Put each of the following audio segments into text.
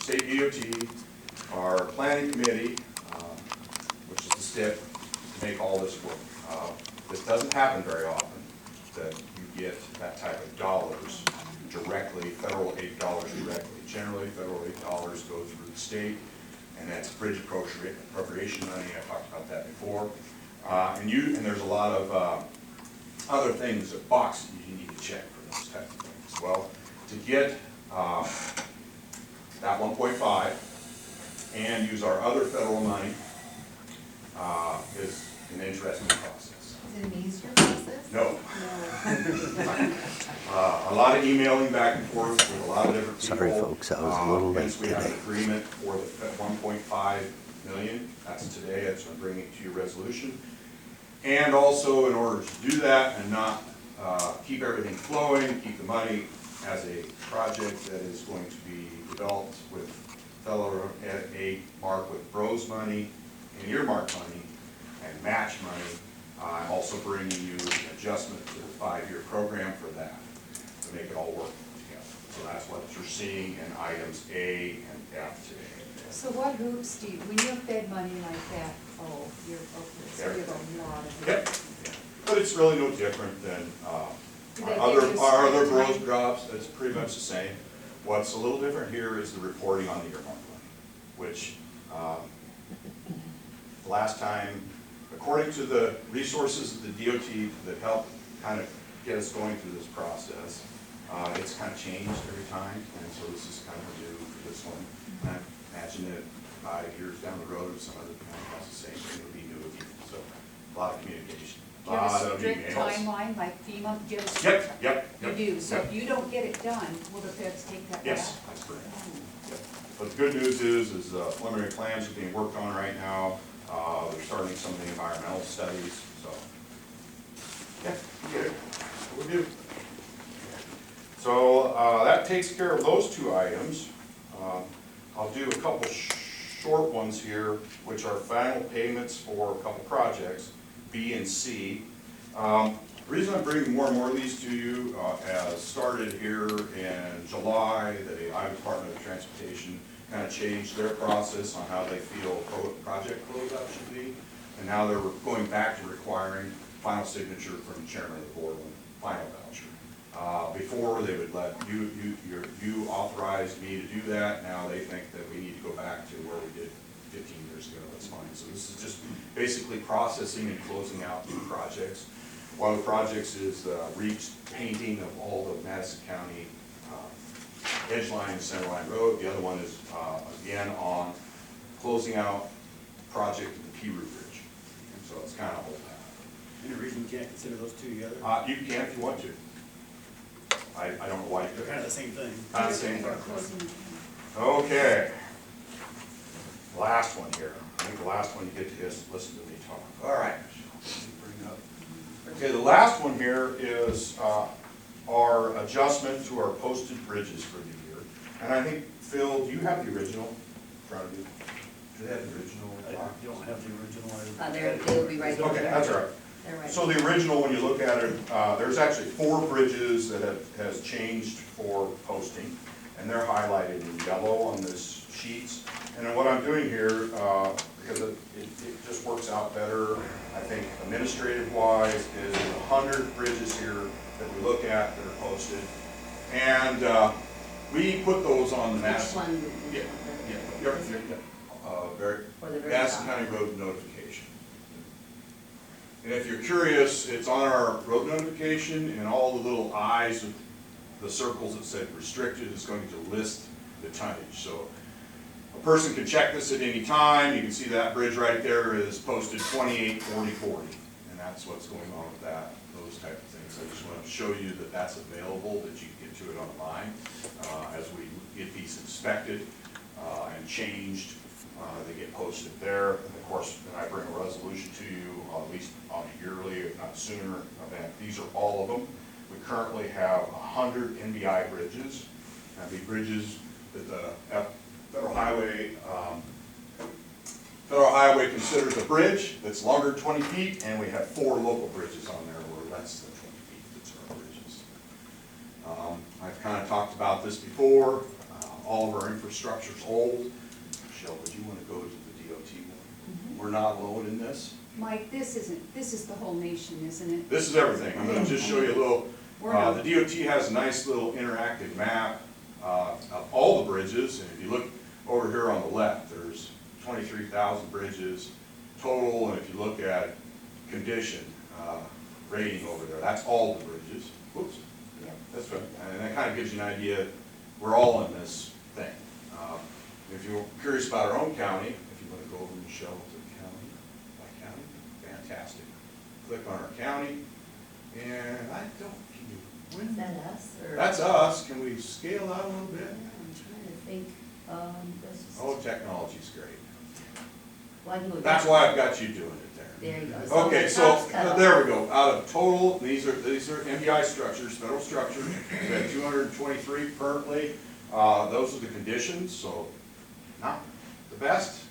state DOT, our planning committee, which is the STIP, to make all this work. This doesn't happen very often, that you get that type of dollars directly, federal aid dollars directly. Generally, federal aid dollars go through the state, and that's bridge appropriation money. I talked about that before. And there's a lot of other things, boxes you need to check for those types of things. Well, to get that 1.5 and use our other federal money is an interesting process. Is it an easier process? No. A lot of emailing back and forth with a lot of different people. Sorry folks, I was a little late We have an today. agreement for the 1.5 million. That's today. That's what I'm bringing to your resolution. And also, in order to do that and not keep everything flowing, keep the money as a project that is going to be developed with fellow aid mark with bros money and earmark money and match money, I'm also bringing you an adjustment to the 5-year program for that to make it all work together. So that's what you're seeing in items A and F today. So what hoops do you, when you're fed money like that, oh, you're, okay, so you have a lot of hoops. Yep. But it's really no different than Do they our give you other straight bros time? drops. It's pretty much the same. What's a little different here is the reporting on the earmark money, which last time, according to the resources of the DOT that helped kind of get us going through this process, it's kind of changed every time, and so this is kind of new for this one. And I imagine that 5 years down the road, some other county has the same thing, it'll be new again. So a lot of communication. Do you have a strict timeline, like FEMA, do you have a strict? Yep. You do, so if you don't get it done, will the feds take that back? Yes, that's correct. Yep. But the good news is preliminary plans are being worked on right now. They're starting some of the environmental studies, so. Yeah, we get it. That's what we do. So that takes care of those 2 items. I'll do a couple short ones here, which are final payments for a couple projects, B and C. The reason I'm bringing more and more of these to you as started here in July, the Iowa Department of Transportation kind of changed their process on how they feel project closeout should be. And now they're going back to requiring final signature from the chairman of the board on final voucher. Before they would let you authorize me to do that. Now they think that we need to go back to where we did 15 years ago. That's fine. So this is just basically processing and closing out new projects. One of the projects is painting of all the Madison County edge line and center line road. The other one is again on closing out project of the P Root Bridge. And so it's kind of whole path. Any reason you can't consider those 2 together? You can if you want to. I don't know why you They're couldn't. kind of the same thing. Kind of the same We're thing. closing. Okay. Last one here. I think the last one you get to just listen to me talk. All right. Bring up. Okay, the last one here is our adjustment to our posted bridges for the year. And I think, Phil, do you have the original in front of you? Do they have the original? I don't have the original. They'll be right there. Okay, that's all right. They're right. So the original, when you look at it, there's actually 4 bridges that has changed for posting, and they're highlighted in yellow on this sheets. And then what I'm doing here, because it just works out better, I think administrative-wise, is 100 bridges here that we look at that are posted. And we put those on the Which Madison. one? For the very Madison top. County Road Notification. And if you're curious, it's on our road notification, and all the little I's with the circles that said restricted is going to list the tonnage. So a person can check this at any time. You can see that bridge right there is posted 28, 40, 40. And that's what's going on with that, those type of things. I just want to show you that that's available, that you can get to it online as we get these inspected and changed. They get posted there. And of course, then I bring a resolution to you, at least on a yearly, if not sooner, event. These are all of them. We currently have 100 NBI bridges. And the bridges that the Federal Highway considers a bridge that's longer than 20 feet, and we have 4 local bridges on there where less than 20 feet. That's our bridges. I've kind of talked about this before. All of our infrastructure's old. Michelle, would you want to go to the DOT one? We're not alone in this. Mike, this is the whole nation, isn't it? This is everything. I'm gonna just show you a little, the DOT has a nice little interactive map of all the bridges, and if you look over here on the left, there's 23,000 bridges total, and if you look at condition rating over there, that's all the bridges. Whoops, that's right, and that kind of gives you an idea, we're all in this thing. If you're curious about our own county, if you want to go over and show to the county, by county, fantastic. Click on our county, and I don't, can you Is that us, or? that's us. Can we scale out a little bit? I'm trying to think, let's just. Oh, technology's great. Well, I can go That's down. why I've got you doing it there. There you go. Okay, the so top's cut off. there we go. Out of total, these are MBI structures, federal structures. We have 223 currently. Those are the conditions, so not the best.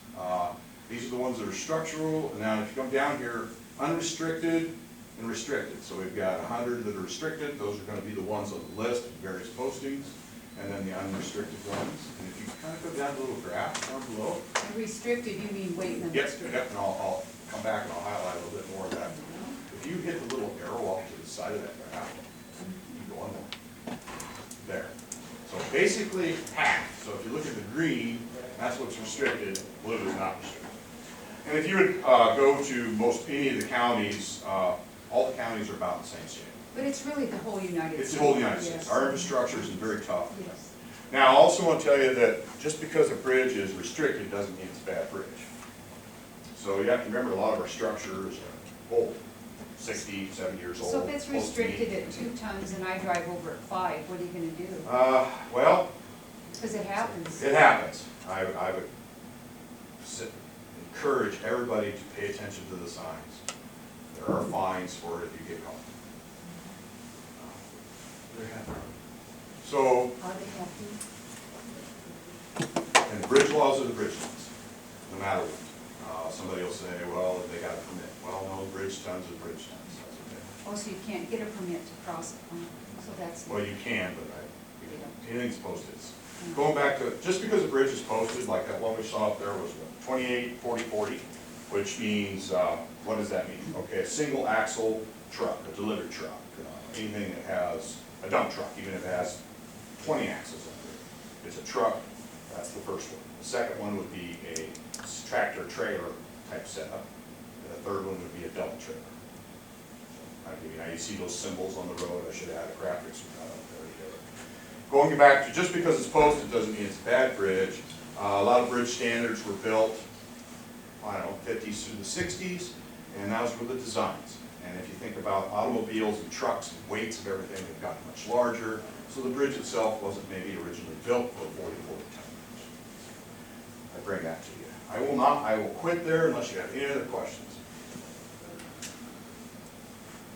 These are the ones that are structural. And now if you come down here, unrestricted and restricted. So we've got 100 that are restricted. Those are going to be the ones on the list of various postings. And then the unrestricted ones. And if you kind of go down the little graph down below. And restricted, you mean weight limit? Yep, and I'll come back and I'll highlight a little bit more of that. If you hit the little arrow off to the side of that graph, you go on there. There. So basically half. So if you look at the green, that's what's restricted, blue is not restricted. And if you would go to most any of the counties, all the counties are about the same shape. But it's really the whole United States. It's the whole United States. Yes. Our infrastructure is very tough. Yes. Now, I also want to tell you that just because a bridge is restricted doesn't mean it's a bad bridge. So you have to remember a lot of our structures are old, 60, 70 years old. So if it's close to me. restricted at 2 tons and I drive over at 5, what are you gonna do? Well, Because it happens. it happens. I would encourage everybody to pay attention to the signs. There are fines for it if you get caught. So, Are they happy? and the bridge laws are the bridge laws, no matter what. Somebody will say, well, they got a permit. Well, no, bridge tons are bridge tons. That's okay. Oh, so you can't get a permit to cross it, so that's. Well, you can, but They don't. anything's posted. Going back to, just because a bridge is posted, like that one we saw up there was 28, 40, 40, which means, what does that mean? Okay, a single axle truck, a delivery truck, anything that has, a dump truck, even if it has 20 axles under it. It's a truck, that's the first one. The second one would be a tractor trailer type setup. And the third one would be a double trailer. Now you see those symbols on the road. I should have had a graphics from that up there together. Going back to just because it's posted doesn't mean it's a bad bridge. A lot of bridge standards were built, I don't know, 50s through the 60s, and those were the designs. And if you think about automobiles and trucks and weights of everything, they've gotten much larger. So the bridge itself wasn't maybe originally built for a 40-40 ton bridge. I bring that to you. I will quit there unless you have any other questions.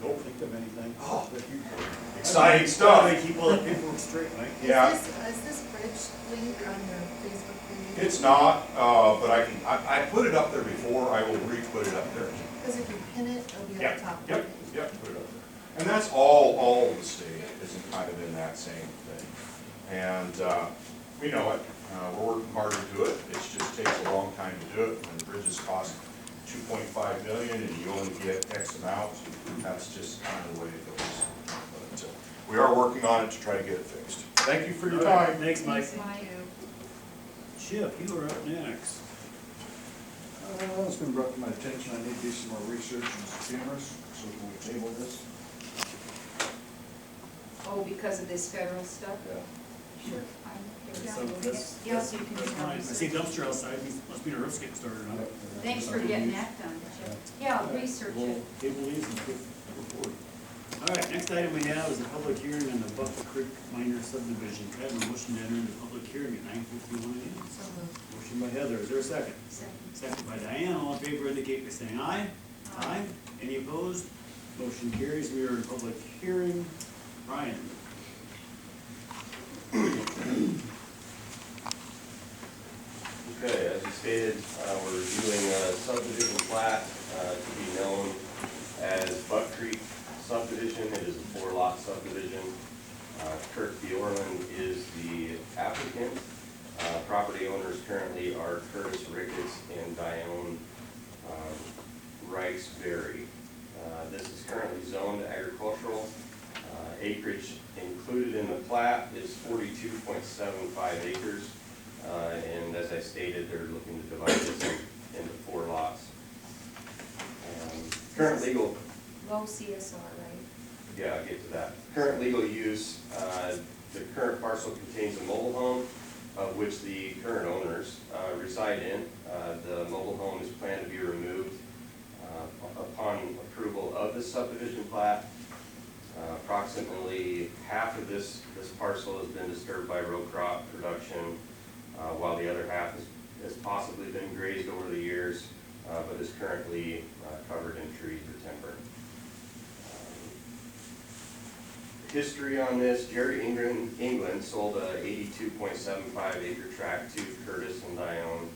Nope. Think of anything? Oh, exciting stuff. How do they keep all the paperwork straight, Mike? Yeah. Is this bridge link on your Facebook page? It's not, but I put it up there before. I will re-put it up there. Because if you pin it, it'll be at the top. Yep, put it up there. And that's all of the state is kind of in that same thing. And we know it. We're working hard to do it. It just takes a long time to do it. When bridges cost $2.5 million and you only get X amount, that's just kind of the way it goes. But we are working on it to try to get it fixed. Thank you for your All right, time. thanks, Mike. Thanks, Mike. Chip, you are up next. It's been brought to my attention, I need to do some more research on some cameras, so can we table this? Oh, because of this federal stuff? Yeah. Sure. So that's- Yes, you can do That's fine. I that. see dumpster outside, must be the roof's getting started on it. Thanks for getting that done, Chip. Yeah, I'll research We'll it. table these and put forward. All right, next item we have is a public hearing on the Buck Creek Minor Subdivision. Can I have a motion to enter into public hearing at 9:51 a.m.? So moved. Motion by Heather, is there a second? Second. Second by Diane, all in favor indicate by saying aye. Aye. Any opposed? Motion carries, we are in public hearing. Ryan? Okay, as you stated, we're reviewing a subdivision plat to be known as Buck Creek Subdivision. It is a 4-lot subdivision. Kirk Bjorlin is the applicant. property owners currently are Curtis Ricketts and Dione Rice-Berry. This is currently zoned agricultural. Acreage included in the plat is 42.75 acres. And as I stated, they're looking to divide this into 4 lots. Current legal, Low CSR, right? yeah, I'll get to that. Current legal use, the current parcel contains a mobile home, of which the current owners reside in. The mobile home is planned to be removed upon approval of the subdivision plat. Approximately half of this parcel has been disturbed by row crop production, while the other half has possibly been grazed over the years, but is currently covered in trees or timber. History on this: Jerry England sold a 82.75 acre tract to Curtis and Dione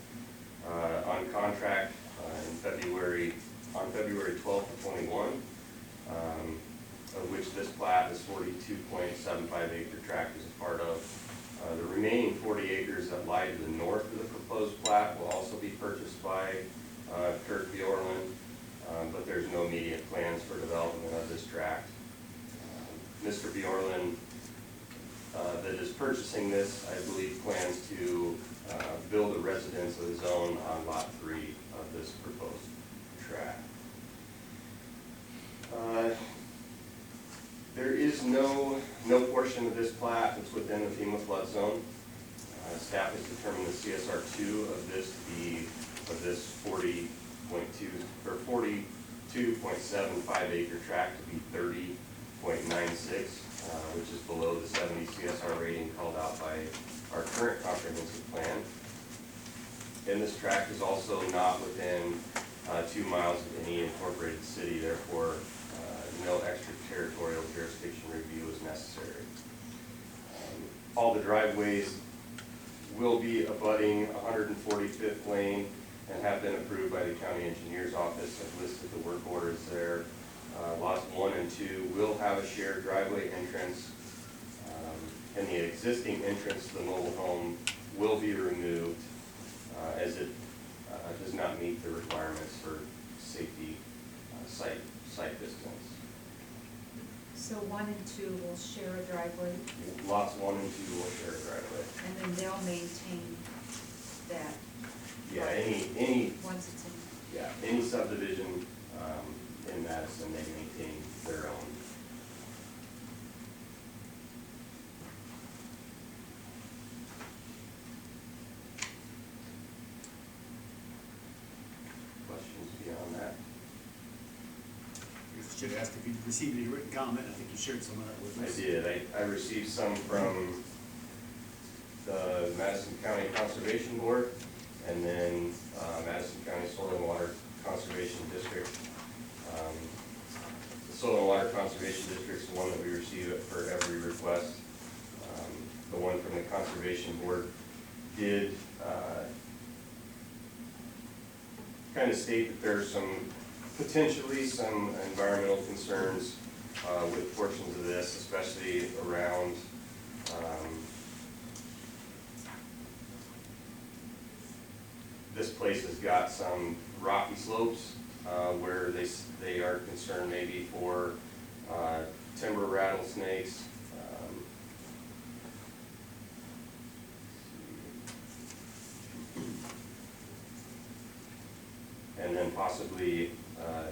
on contract on February 12th of 21, of which this plat, this 42.75 acre tract, is a part of. The remaining 40 acres that lie to the north of the proposed plat will also be purchased by Kirk Bjorlund, but there's no immediate plans for development of this tract. Mr. Bjorlund, that is purchasing this, I believe, plans to build a residence of his own on lot 3 of this proposed tract. There is no portion of this plat that's within the FEMA flood zone. Staff has determined the CSR2 of this 40.2 or 42.75 acre tract to be 30.96, which is below the 70 CSR rating called out by our current comprehensive plan. And this tract is also not within 2 miles of any incorporated city, therefore no extraterritorial jurisdiction review is necessary. All the driveways will be abutting 145th lane and have been approved by the county engineer's office. I've listed the work orders there. Lots 1 and 2 will have a shared driveway entrance, and the existing entrance to the mobile home will be removed as it does not meet the requirements for safety site distance. So 1 and 2 will share a driveway, Lots 1 and 2 will share a driveway. and then they'll maintain that Yeah, any once it's in. Yeah, any subdivision in Madison, they maintain their own. Questions beyond that? I should ask if you received any written comment. I think you shared some of that with I us. did. I received some from the Madison County Conservation Board, and then Madison County Soil and Water Conservation District. The Soil and Water Conservation District is the one that we receive for every request. The one from the Conservation Board did kind of state that there's potentially some environmental concerns with portions of this, especially around this place has got some rocky slopes where they are concerned maybe for timber rattlesnakes. And then possibly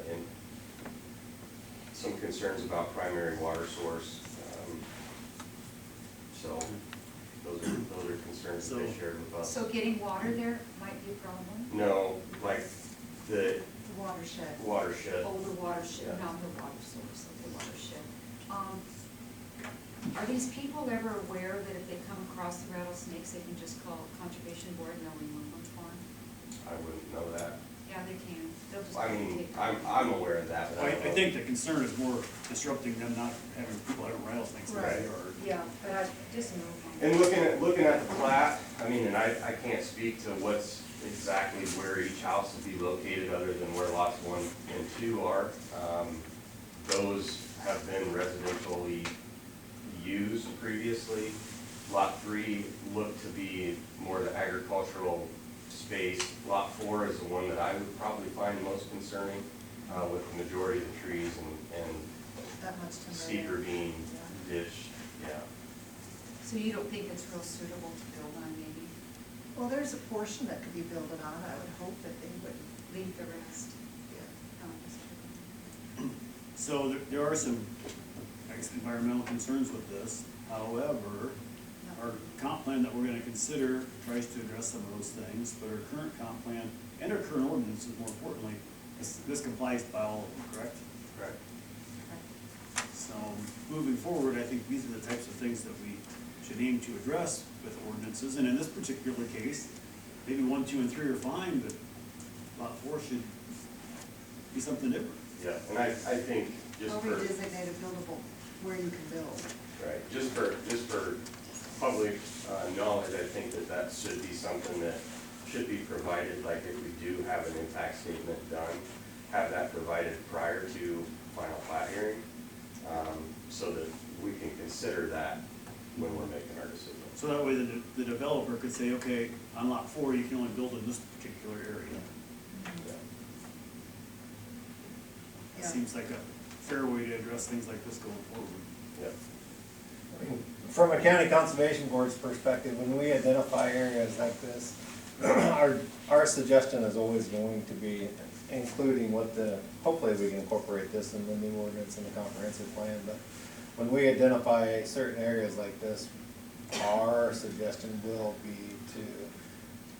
in some concerns about primary water source. So those are concerns that they shared with us. So getting water there might be a problem? No, like the The watershed. watershed. Oh, the watershed, Yeah. not the water source of the watershed. Are these people ever aware that if they come across the rattlesnakes, they can just call Conservation Board and they'll remove them for them? I wouldn't know that. Yeah, they can. They'll just I mean, take them. I'm aware of that, but I I don't know. think the concern is more disrupting them, not having people having rattlesnakes in their Right. yard. Yeah, but I just move them. And looking at the plat, I mean, and I can't speak to what's exactly where each house will be located other than where lots 1 and 2 are. Those have been residentially used previously. Lot 3 looked to be more the agricultural space. Lot 4 is the one that I would probably find most concerning, with the majority of the trees and That much timber. steep there. ravine Yeah. ditch, yeah. So you don't think it's real suitable to build on maybe? Well, there's a portion that could be built on. I would hope that they would, Leave the rest. yeah. Oh, that's true. So there are some, I guess, environmental concerns with this. However, our comp plan that we're gonna consider tries to address some of those things, but our current comp plan and our current ordinances, more importantly, this complies by all of them, correct? Correct. So, moving forward, I think these are the types of things that we should aim to address with ordinances, and in this particular case, maybe 1, 2, and 3 are fine, but lot 4 should be something different. Yeah, and I think just Or for. we designate a buildable where you can build. Right, just for public knowledge, I think that should be something that should be provided, like if we do have an impact statement done, have that provided prior to final plat hearing, so that we can consider that when we're making our decision. So that way the developer could say, okay, on lot 4, you can only build in this particular area. Yeah. It Yeah. seems like a fair way to address things like this going forward. Yep. From a county conservation board's perspective, when we identify areas like this, our suggestion is always going to be including hopefully we can incorporate this in the new ordinance and the comprehensive plan, but when we identify certain areas like this, our suggestion will be to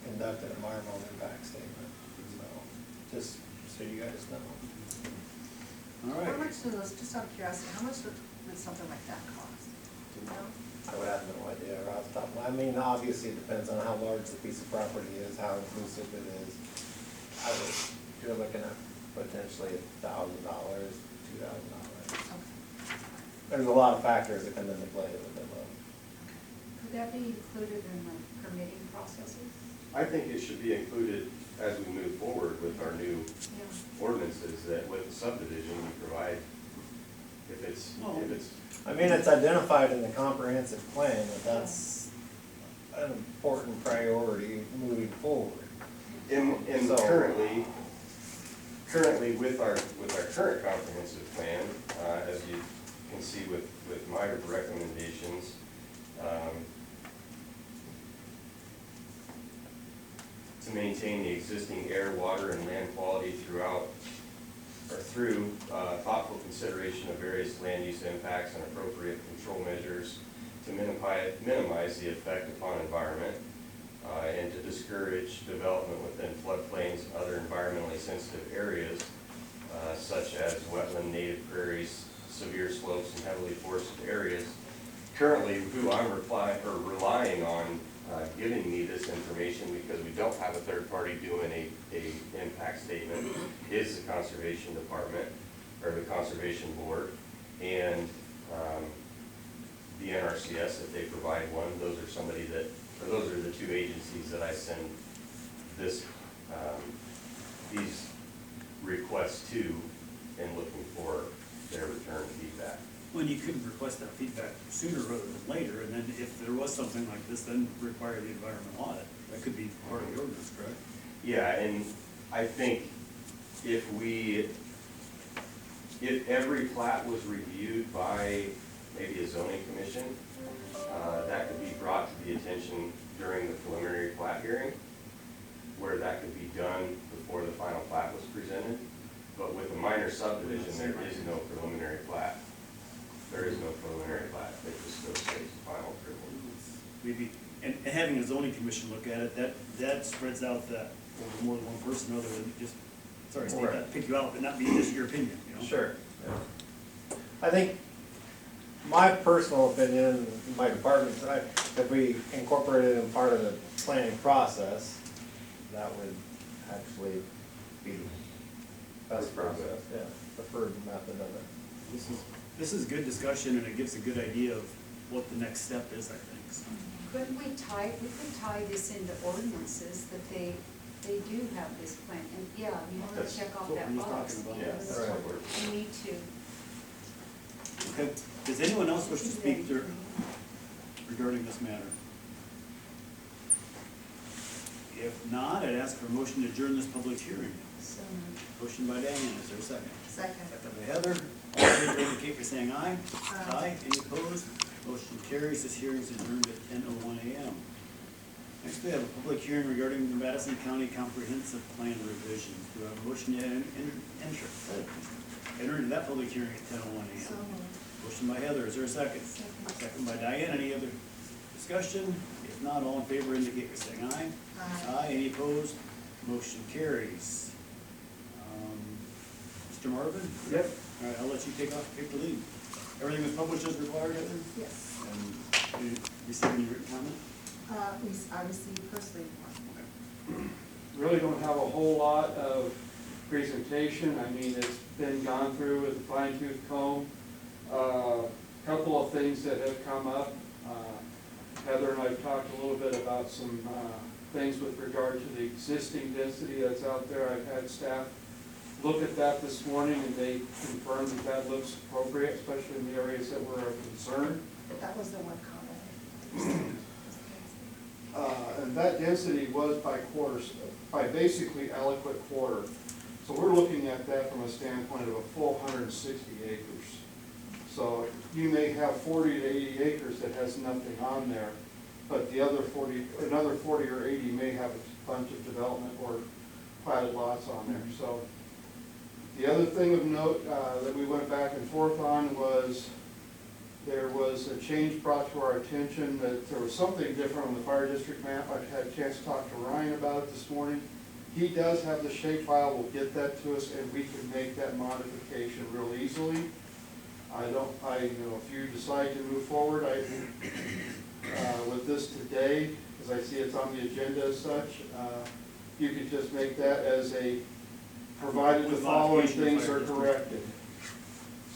conduct an environmental impact statement. So, just so you guys know. All How right. much do those, just out of curiosity, how much would something like that cost? Do you know? I would have no idea right off the top. I mean, obviously, it depends on how large the piece of property is, how inclusive it is. You're looking at potentially $1,000, $2,000. Okay. There's a lot of factors that come into play with it. Could that be included in the permitting processes? I think it should be included as we move forward with our new Yeah. ordinances, that with the subdivision, we provide, if it's, I mean, it's identified in the comprehensive plan that that's an important priority moving forward. in So- currently with our current comprehensive plan, as you can see with my recommendations, to maintain the existing air, water, and land quality through thoughtful consideration of various land use impacts and appropriate control measures to minimize the effect upon environment, and to discourage development within floodplains and other environmentally sensitive areas, such as wetland, native prairies, severe slopes, and heavily forested areas. Currently, who I'm relying on giving me this information, because we don't have a third party doing a impact statement, is the Conservation Department, or the Conservation Board, and the NRCS, if they provide one. Those are the two agencies that I send these requests to, and looking for their return feedback. Well, you could request that feedback sooner rather than later, and then if there was something like this, then require the environmental audit. That could be part of the ordinance, correct? Yeah, and I think if every plat was reviewed by maybe a zoning commission, that could be brought to the attention during the preliminary plat hearing, where that could be done before the final plat was presented. But with a minor subdivision, there is no preliminary plat. There is no preliminary plat, it just goes straight to final approval. Maybe, and having a zoning commission look at it, that spreads out that over more than one person, other than just, sorry, Steve, not to pick you out, but not be just your opinion, you know? Sure. I think my personal opinion, my department's, if we incorporate it in part of the planning process, that would actually be the best process, yeah, preferred method of it. This is good discussion, and it gives a good idea of what the next step is, I think. So. Couldn't we could tie this into ordinances that they do have this plan, and yeah, you want to That's check off what that we was box. talking about. Yeah, That's that's what what we're- we need to. Okay, does anyone else wish to speak to? regarding this matter? If not, I'd ask for a motion to adjourn this public hearing. So, Motion by Diane, is there a second? second. Second by Heather. All in favor indicate by saying aye. Aye. Any opposed? Motion carries. This hearing is adjourned at 10:01 a.m. Next, we have a public hearing regarding the Madison County Comprehensive Plan revisions. Do I have a motion to enter into that public hearing at 10:01 So a.m.? moved. Motion by Heather, is there a second? Second. Second by Diane. Any other discussion? If not, all in favor indicate by saying aye. Aye. Any opposed? Motion carries. Mr. Marvin? Yep. All right, I'll let you take the lead. Everything was published as required, Heather? Yes. And you received any written comment? I received personally one. Really don't have a whole lot of presentation. I mean, it's been gone through with a fine tooth comb. Couple of things that have come up. Heather and I talked a little bit about some things with regard to the existing density that's out there. I've had staff look at that this morning, and they confirmed that that looks appropriate, especially in the areas that were of concern. That was the one comment. And that density was by quarters, by basically adequate quarter. So we're looking at that from a standpoint of a full 160 acres. So you may have 40 to 80 acres that has nothing on there, but the other 40, another 40 or 80 may have a bunch of development or platted lots on there. So the other thing of note that we went back and forth on was there was a change brought to our attention that there was something different on the fire district map. I've had a chance to talk to Ryan about it this morning. He does have the shape file, will get that to us, and we can make that modification real easily. You know, if you decide to move forward, with this today, as I see it's on the agenda as such, you could just make that as a, provided the following things are corrected.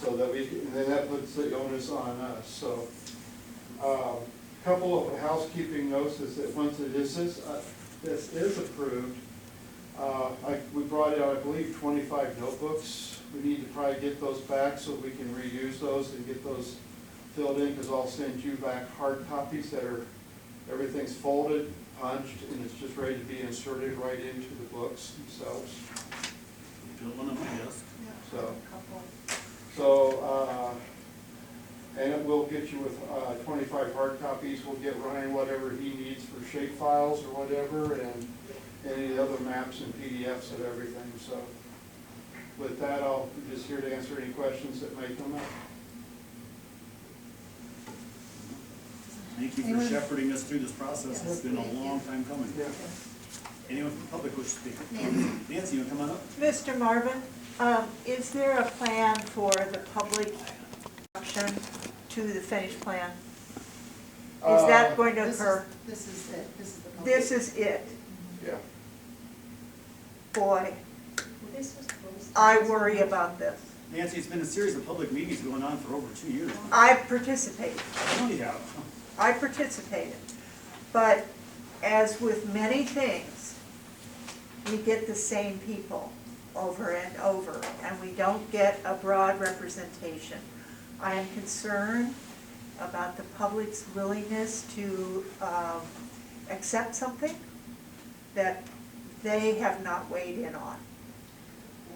So that we can, and then that puts the onus on us. So, couple of housekeeping notes is that once this is approved, we brought out, I believe, 25 notebooks. We need to probably get those back so we can reuse those and get those filled in, because I'll send you back hard copies that are, everything's folded, punched, and it's just ready to be inserted right into the books themselves. Fill one of my desk. Yeah, So. a couple. So, and it will get you with 25 hard copies. We'll get Ryan whatever he needs for shape files or whatever, and any of the other maps and PDFs of everything. So with that, I'll be just here to answer any questions that may come up. Thank you for Anyone? shepherding us through this process. Yes, It's been a thank long you. time coming. Yeah. Anyone from the public wish to speak? Nancy. Nancy, you want to come on up? Mr. Marvin, is there a plan for the public option to the finished plan? Is that going to occur? This is it, this is the. public. This is it. Yeah. Boy, This was closed. I worry about this. Nancy, it's been a series of public meetings going on for over 2 years. I participated. I know you have. I participated. But as with many things, we get the same people over and over, and we don't get a broad representation. I am concerned about the public's willingness to accept something that they have not weighed in on.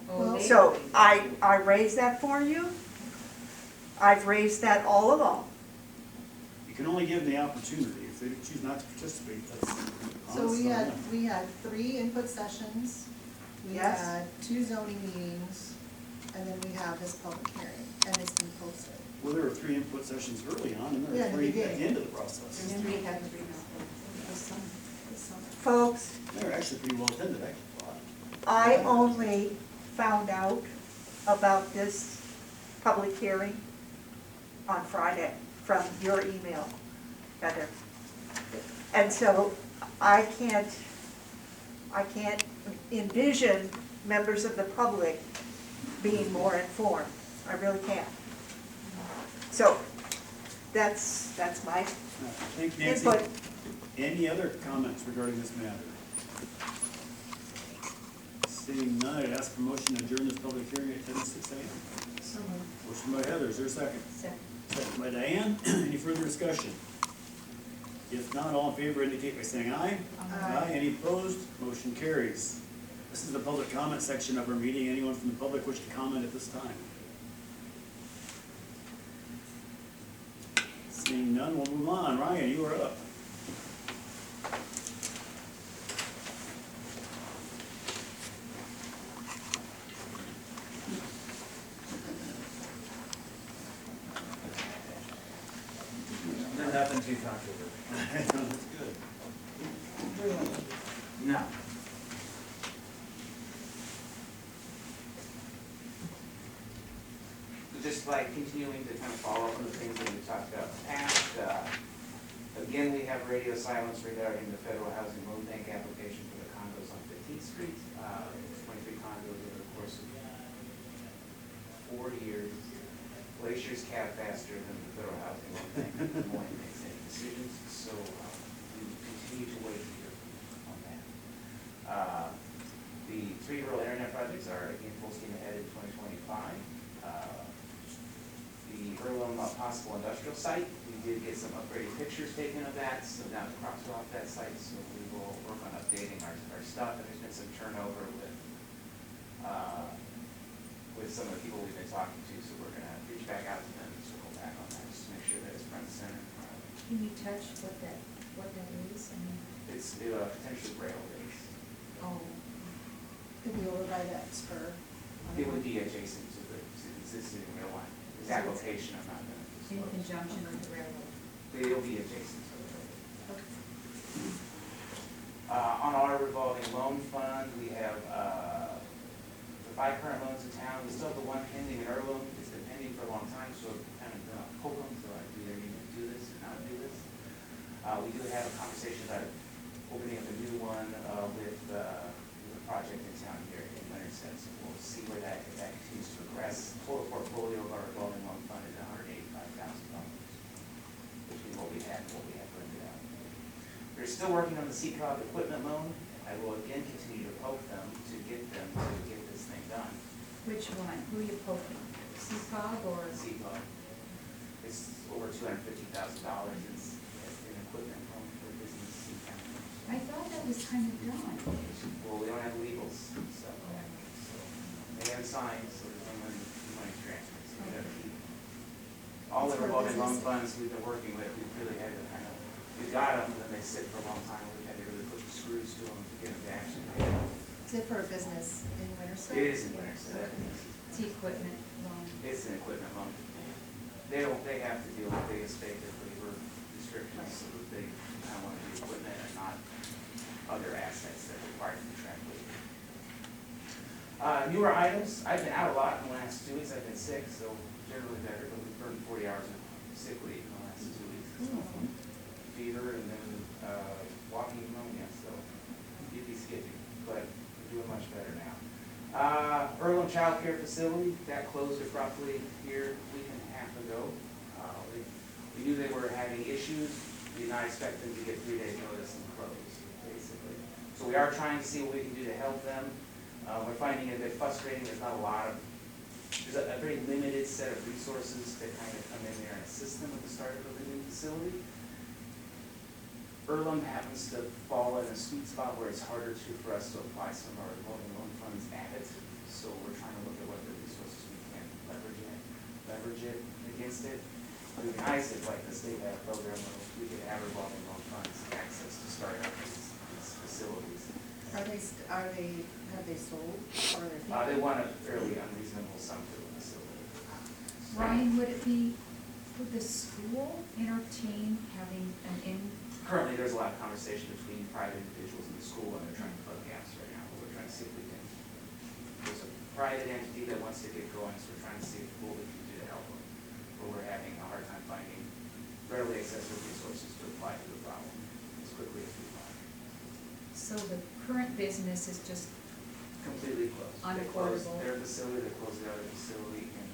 Well, So I raised that for you. I've raised that all along. You can only give them the opportunity. If they choose not to participate, that's So honest we on had, them. we had 3 input sessions, we Yes. had 2 zoning meetings, and then we have this public hearing, and it's been posted. Well, there were 3 input sessions early on, and Yeah, there in were the 3 at the beginning. end of the process. And then we had three now. This summer, this summer. Folks, They were actually pretty well attended, I thought. I only found out about this public hearing on Friday from your email, Heather. And so I can't envision members of the public being more informed. I really can't. So that's my Thank you, Nancy. input. Any other comments regarding this matter? Seeing none, I'd ask for motion to adjourn this public hearing at 10:06 a.m. So moved. Motion by Heather, is there a second? Second. Second by Diane. Any further discussion? If not, all in favor indicate by saying aye. Aye. Any opposed? Motion carries. This is the public comment section of our meeting. Anyone from the public wish to comment at this time? Seeing none, we'll move on. Ryan, you are up. Nothing too controversial. That's good. No. Just like continuing to kind of follow up on the things that we talked about in the past. Again, we have radio silence regarding the federal housing loan bank application for the condos on 15th Street. 23 condos over the course of 4 years. Glaciers cap faster than the federal housing loan bank in the morning makes any decisions, so we continue to wait here on that. The 3 rural internet projects are again full steam ahead in 2025. The Earlham possible industrial site, we did get some upgraded pictures taken of that, so now the crops are off that site, so we will work on updating our stuff, and there's been some turnover with some of the people we've been talking to, so we're gonna reach back out to them and circle back on that, just to make sure that it's front and center. Can you touch what that is? I mean, It's potentially rail base. oh, Could be over by that spur. It would be adjacent to the existing rail line. That location, I'm not gonna in disclose. conjunction with the railroad. It'll be adjacent to the railroad. On our revolving loan fund, we have the 5 current loans in town. We still have the 1 pending in Earlham. It's been pending for a long time, so I've kind of been on poke them, so I either need to do this or not do this. We do have a conversation about opening up a new one with a project in town here in Leonardson. So we'll see where that, if that continues to progress. Total portfolio of our revolving loan fund is $185,000, between what we had and what we have rented out. We're still working on the CCOG equipment loan. I will again continue to poke them to get this thing done. Which one? Who are you poking? CCOG or? CCOG. It's over $250,000. It's an equipment loan for business in town. I thought that was kind of done. Well, we don't have legals, so they haven't signed, so there's no money transferred. So we gotta keep all the revolving loan funds we've been working with. We've really had to kind of, we got them, and then they sit for a long time. We've had to really put the screws to them to get them to actually pay them. Is it for a business in Winterset? It is in Winterset. It's the equipment loan. It's an equipment loan. They have to deal with big estate labor restrictions, so that they kind of want to do equipment and not other assets that require contractually. Newer items, I've been out a lot in the last 2 weeks. I've been sick, so generally better, but we've burned 40 hours of sick leave in the last 2 weeks. Fever and then walking pneumonia, so yippee skippy, but we're doing much better now. Earlham Child Care Facility, that closed abruptly here a week and a half ago. We knew they were having issues. We did not expect them to get 3 days notice and close, basically. So we are trying to see what we can do to help them. We're finding it a bit frustrating. There's not a lot of, there's a very limited set of resources to kind of come in there and assist them with the startup of the new facility. Earlham happens to fall in a sweet spot where it's harder for us to apply some of our revolving loan funds at it. So we're trying to look at what the resources we can leverage it against it. It would be nice if, like, the state had a program where we could have revolving loan funds access to start up these facilities. Have they sold, or are they? They want a fairly unreasonable sum for the facility. Ryan, would the school entertain having an Currently, there's a lot of conversation between private individuals and the school, and they're trying to plug gaps right now. But we're trying to see if we can, there's a private entity that wants to get going, so we're trying to see what we can do to help them. But we're having a hard time finding readily accessible resources to apply to the problem as quickly as we want. So the current business is just Completely closed. Unaffordable. They closed their facility, they closed the other facility in,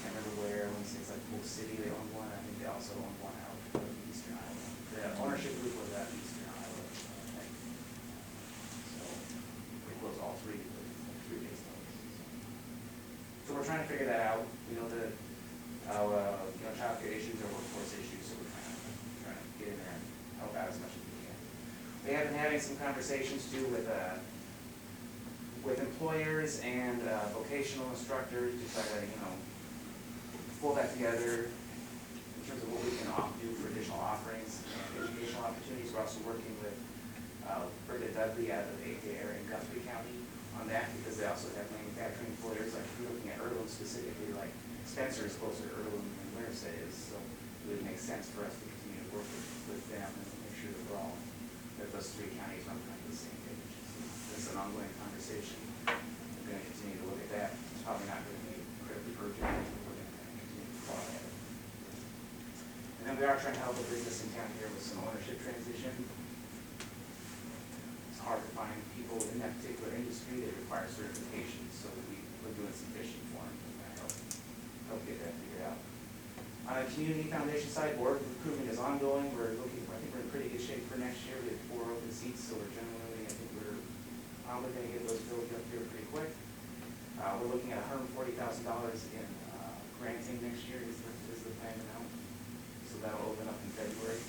can't remember where, I want to say it's like Polk City, they own one. I think they also own one out of Eastern Iowa. The ownership group was out of Eastern Iowa, I think. So they closed all 3 with 3 days notice. So we're trying to figure that out. We know that, child care issues are workforce issues, so we're trying to out as much as we can. We have been having some conversations too with employers and vocational instructors to try to, pull that together in terms of what we can do for additional offerings and educational opportunities. We're also working with Brady Dudley out of Erin County on that, because they also have manufacturing employers. Like if you're looking at Earlham specifically, like Spencer is closer to Earlham than Winterset is, so it would make sense for us to continue to work with them and make sure that that those three counties are on kind of the same page. So it's an ongoing conversation. We're going to continue to look at that. It's probably not going to be incredibly urgent, but we're going to continue to follow at it. And then we are trying to help a business in town here with some ownership transition. It's hard to find people in that particular industry that require certification, so we're doing some fishing for them to help get that figured out. On the community foundation side, board recruitment is ongoing. I think we're in pretty good shape for next year. We have 4 open seats, so I think we're probably going to get those filled up here pretty quick. We're looking at $140,000 in granting next year is the plan amount. So that'll open up in February.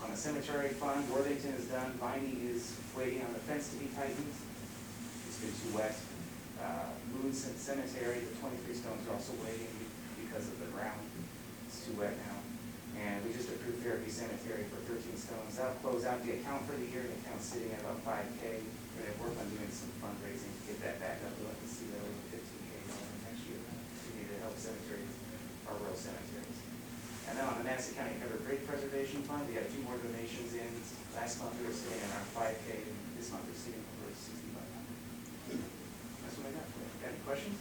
On the cemetery fund, Worthington is done. Viney is waiting on the fence to be tightened. It's been too wet. Moon Cemetery, the 23 stones are also waiting because of the ground. It's too wet now. And we just approved Fairview Cemetery for 13 stones. That'll close out the account for the year. The account's sitting at about $5K. We're going to work on doing some fundraising to get that back up. We'd like to see that over $15K next year. We need to help cemeteries, our rural cemeteries. And then on the Madison County Covered Bridge Preservation Fund, we had 2 more donations in. Last month we were sitting at around $5K, and this month we're sitting over $6,500. That's what I got for you. Got any questions?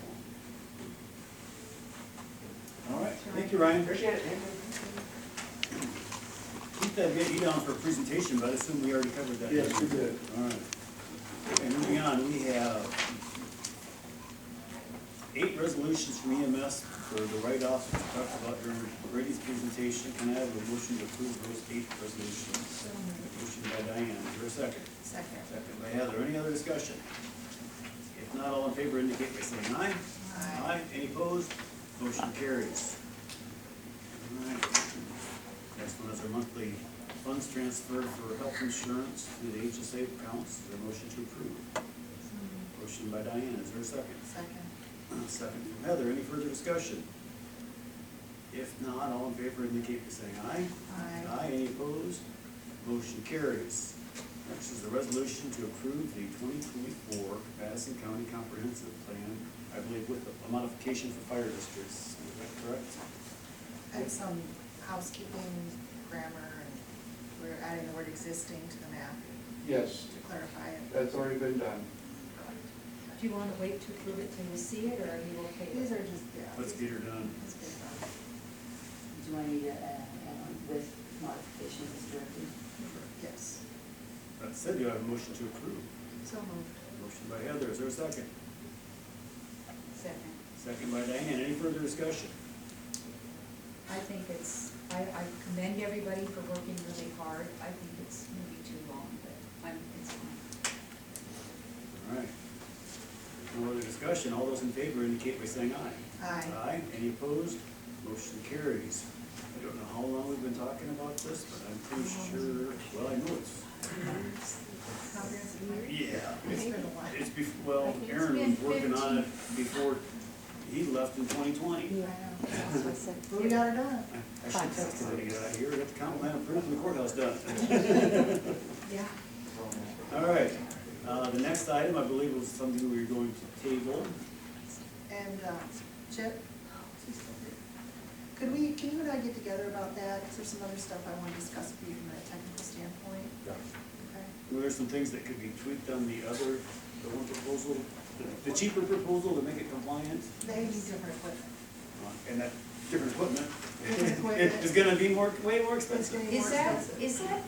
All right, thank you, Ryan. Appreciate it. Thank you. Keep that get you down for a presentation, but I assume we already covered that. Yes, we did. All right. Okay, moving on, we have 8 resolutions from EMS for the write-offs we talked about during Brady's presentation. Can I have a motion to approve those 8 resolutions? Motion by Diane, is there a second? Second. Second by Heather. Any other discussion? If not, all in favor indicate by saying aye. Aye. Any opposed? Motion carries. All right. Next one is our monthly funds transfer for health insurance to the HSA accounts. Is there a motion to approve? Motion by Diane, is there a second? Second. Second from Heather. Any further discussion? If not, all in favor indicate by saying aye. Aye. Any opposed? Motion carries. Next is the resolution to approve the 2024 Madison County Comprehensive Plan, I believe with a modification for fire districts. Is that correct? And some housekeeping grammar, and we're adding the word existing to the map Yes, to clarify it. that's already been done. Do you want to wait to approve it till you see it, or are you okay? These are just, yeah. Let's get her done. It's been done. Do I need to add on with modifications as directed? Yes. That said, you have a motion to approve. So moved. Motion by Heather, is there a second? Second. Second by Diane, any further discussion? I think I commend everybody for working really hard. I think it's maybe too long, but it's fine. All right. No other discussion, all those in favor indicate by saying aye. Aye. Aye, any opposed? Motion carries. I don't know how long we've been talking about this, but I'm pretty sure, well, I know it's, Comprehensive. yeah. It's been a while. It's well, It's Erin was been working on 15. it before he left in 2020. I know. But we got it done. I should text her to get out of here, get the comp plan approved and the courthouse done. Yeah. All right, the next item, I believe, was something we were going to table. And, Chip? Can you and I get together about that? Is there some other stuff I want to discuss with you from a technical standpoint? Yeah. Okay. Well, there's some things that could be tweaked on the one proposal, the cheaper proposal to make it compliant. They need different equipment. And that different equipment Different equipment. is gonna be way more It's expensive. gonna be more expensive. Is that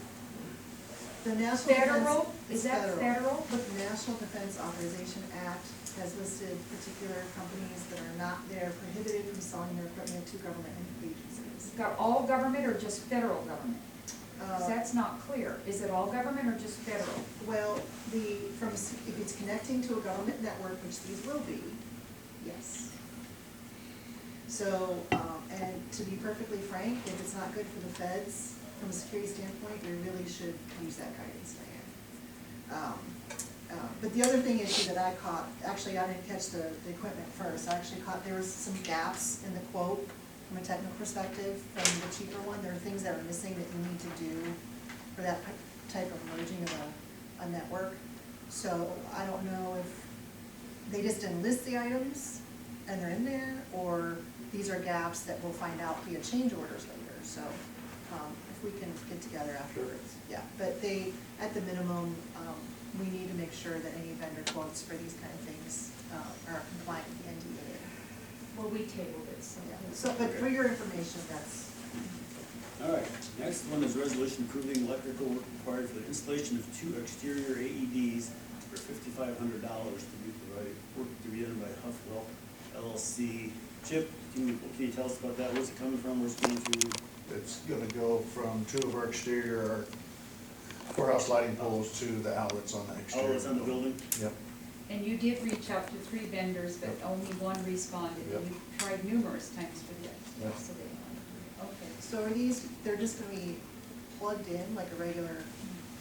The National federal? Defense- Is that federal? But the National Defense Authorization Act has listed particular companies that are not, they're prohibited from selling their equipment to government agencies. Got all government or just federal government? 'Cause that's not clear. Is it all government or just federal? Well, if it's connecting to a government network, which these will be, yes. So, and to be perfectly frank, if it's not good for the feds, from a security standpoint, we really should use that guidance, Diane. But the other thing issue that I caught, actually, I didn't catch the equipment first, I actually caught there was some gaps in the quote from a technical perspective from the cheaper one. There are things that are missing that you need to do for that type of merging of a network. So I don't know if they just didn't list the items and they're in there, or these are gaps that we'll find out via change orders later. So if we can get together afterwards, yeah. But they, at the minimum, we need to make sure that any vendor quotes for these kind of things are compliant with the NDA. Well, we tabled it, so. Yeah. So, but for your information, that's, All right, next one is resolution approving electrical work required for the installation of 2 exterior AEDs for $5,500 to be provided, work to be done by Huffwell LLC. Chip, can you tell us about that? Where's it coming from? Where's it going through? It's gonna go from 2 of our exterior courthouse lighting poles to the outlets on the exterior. Oh, it's on the building? Yep. And you did reach out to 3 vendors, but Yep. only one responded, and Yep. you tried numerous times for the, Yep. so they wanted to, okay. so are these, they're just gonna be plugged in like a regular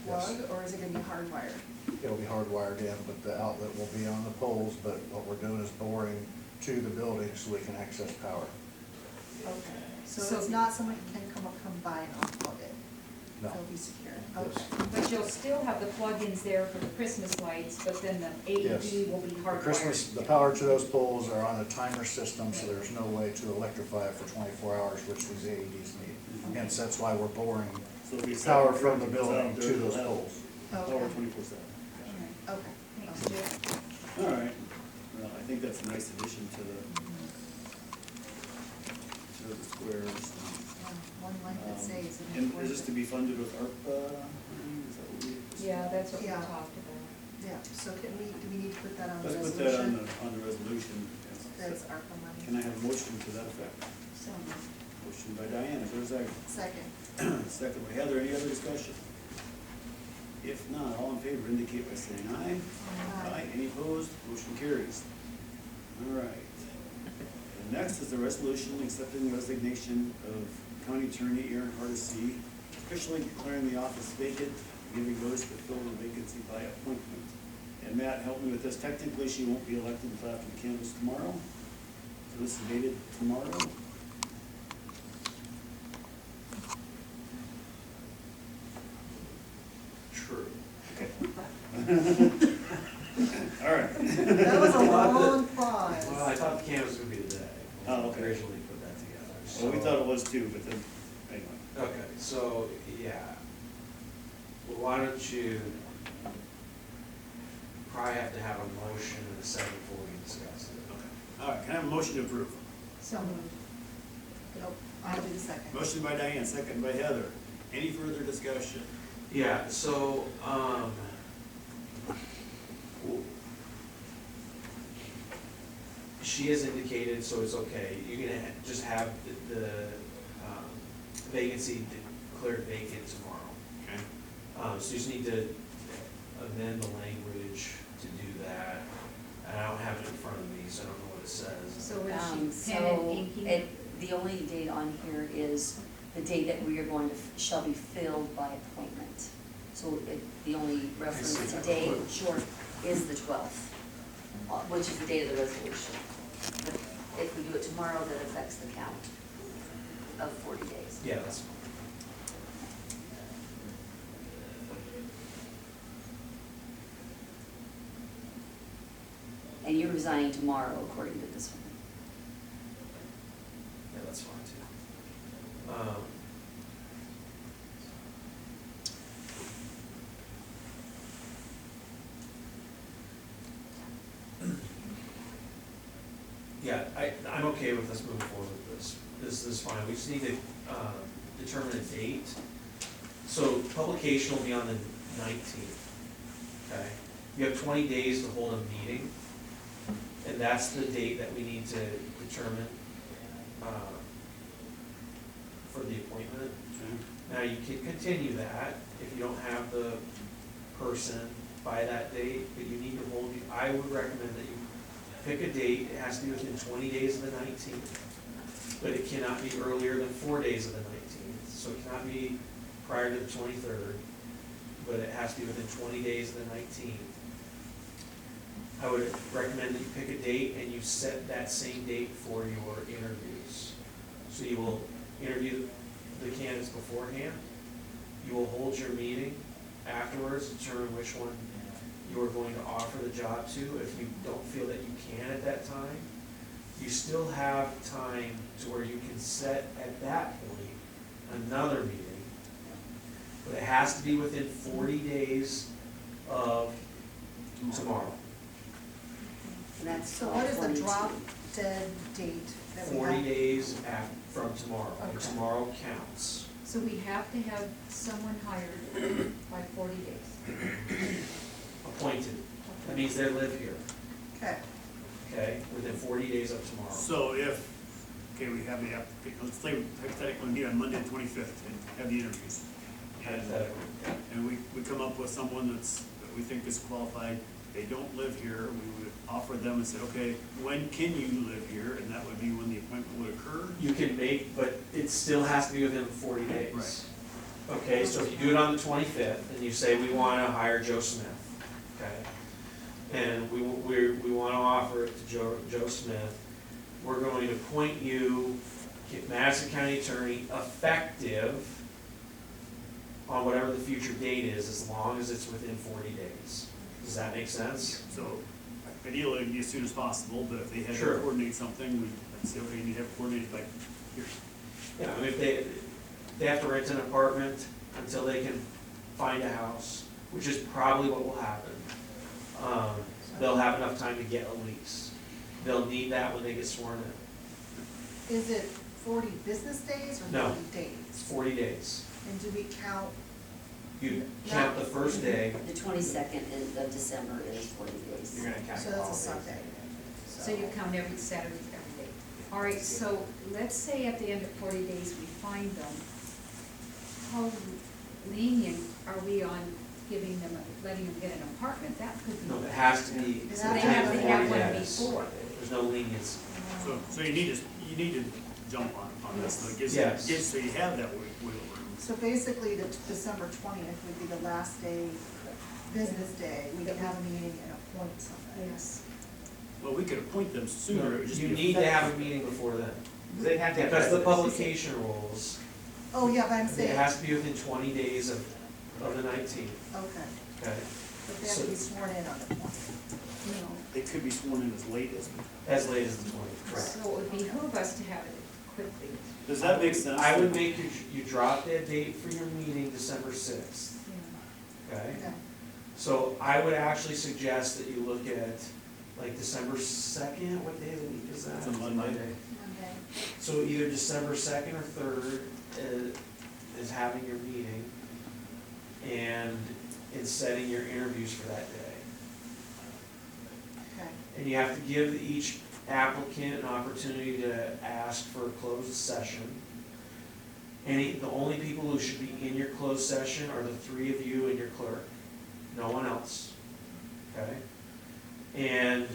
plug, or is it gonna be hardwired? It'll be hardwired in, but the outlet will be on the poles, but what we're doing is boring to the building so we can access power. Okay, so So- it's not someone can come by and unplug it? No. It'll be secure, Yes. okay. But you'll still have the plug-ins there for the Christmas lights, but then the Yes. AED will be The hardwired. Christmas, the power to those poles are on a timer system, so there's no way to electrify it for 24 hours, which these AEDs need. Hence, that's why we're boring So it'll be power separate from the curtains building out to there those that'll have poles. Power Okay. 24/7. Okay. Thanks, Jim. All right, well, I think that's a nice addition to the squares. Yeah, one light that saves. And is this to be funded with ARPA? Is that what we- Yeah, that's what we Yeah. talked about. Yeah, so do we need to put that on the Let's resolution? put that on the resolution. That's ARPA money. Can I have a motion to that effect? So, Motion by Diana, is there a Second. second? Second by Heather, any other discussion? If not, all in favor indicate by saying aye. Aye. Any opposed? Motion carries. All right. And next is the resolution accepting the resignation of County Attorney Erin Hardisty, officially declaring the office vacant, giving notice to fill the vacancy by appointment. And Matt, help me with this. Technically, she won't be elected until after the canvass tomorrow. So this is dated tomorrow. True. Okay. All right. That was a long pause. Well, I thought the canvas would be today. Oh, okay. Originally put that together. Well, we So- thought it was too, but then, anyway. Okay, so, yeah. Well, why don't you probably have to have a motion and a second before we discuss it. All right, can I have a motion to approve? So moved. Nope, I'll do the second. Motion by Diane, second by Heather. Any further discussion? Yeah, so, she has indicated, so it's okay, you're gonna just have the vacancy declared vacant tomorrow. Okay. So you just need to amend the language to do that. And I don't have it in front of me, so I don't know what it says. so when she pen and So inking? the only date on here is the date that we are going to, shall be filled by appointment. So the only reference see to that. date, short, is the 12th, which is the date of the resolution. But if we do it tomorrow, that affects the count of 40 days. Yeah, that's fine. And you're resigning tomorrow, according to this one. Yeah, that's fine too. Yeah, I'm okay with us moving forward with this. This is fine. We just need to determine a date. So publication will be on the 19th, okay? You have 20 days to hold a meeting, and that's the date that we need to determine for the appointment. Now, you can continue that if you don't have the person by that date, but you need to hold, I would recommend that you pick a date. It has to be within 20 days of the 19th, but it cannot be earlier than 4 days of the 19th. So it cannot be prior to the 23rd, but it has to be within 20 days of the 19th. I would recommend that you pick a date and you set that same date for your interviews. So you will interview the candidates beforehand, you will hold your meeting afterwards, determine which one you are going to offer the job to. If you don't feel that you can at that time, you still have time to where you can set at that point another meeting. But it has to be within 40 days of tomorrow. And that's So what is the 12/22. drop dead date that we 40 have? days from tomorrow, and Okay. tomorrow counts. So we have to have someone hired by 40 days. Appointed. That means they live here, Okay, okay, within 40 days of tomorrow. So if, okay, we have the applicant, let's say hypothetically, we meet on Monday the 25th and have the interviews. Hypothetically. And we come up with someone that we think is qualified, they don't live here, we would offer them and say, okay, when can you live here? And that would be when the appointment would occur. You can make, but it still has to be within 40 days. Right. Okay, so if you do it on the 25th, and you say, we want to hire Joe Smith, okay? And we want to offer it to Joe Smith, we're going to appoint you Madison County Attorney effective on whatever the future date is, as long as it's within 40 days. Does that make sense? So ideally, it'd be as soon as possible, but if they had to Sure. coordinate something, we'd say, okay, you need to have it coordinated by here. Yeah, I mean, if they have to rent an apartment until they can find a house, which is probably what will happen. They'll have enough time to get a lease. They'll need that when they get sworn in. is it 40 business days or No. 40 days? It's 40 days. And do we count, You count the first day, The 22nd of December is 40 days. you're gonna count so your that's a holidays. Sunday? So you count every Saturday, every day. All right, so let's say at the end of 40 days we find them. How lenient are we on giving them, letting them get an apartment? That could be. No, it has to be. They So they have to have 40 one days. before. There's no leniency. So you need to jump on this, so it gives, Yes. so you have that wiggle room. So basically, the December 20th would be the last day, business day, we could have a meeting and appoint somebody. Yes. Well, we could appoint them sooner, it would just be. You need to have a meeting before then. They have to have Because the residency. publication rules, Oh, yeah, but I'm it saying, has to be within 20 days of the 19th, okay, okay? but they have to be sworn in on the 20th. No. They could be sworn in as late as. As late as the 20th, correct. So it would behoove us to have it quickly. Does that make sense? I would make you drop that date for your meeting December 6th, Yeah. okay? Okay, So I would actually suggest that you look at like December 2nd, what day of the week is that? It's a Monday. Monday. So either December 2nd or 3rd is having your meeting and setting your interviews for that day. Okay, And you have to give each applicant an opportunity to ask for a closed session. The only people who should be in your closed session are the three of you and your clerk, no one else, okay? And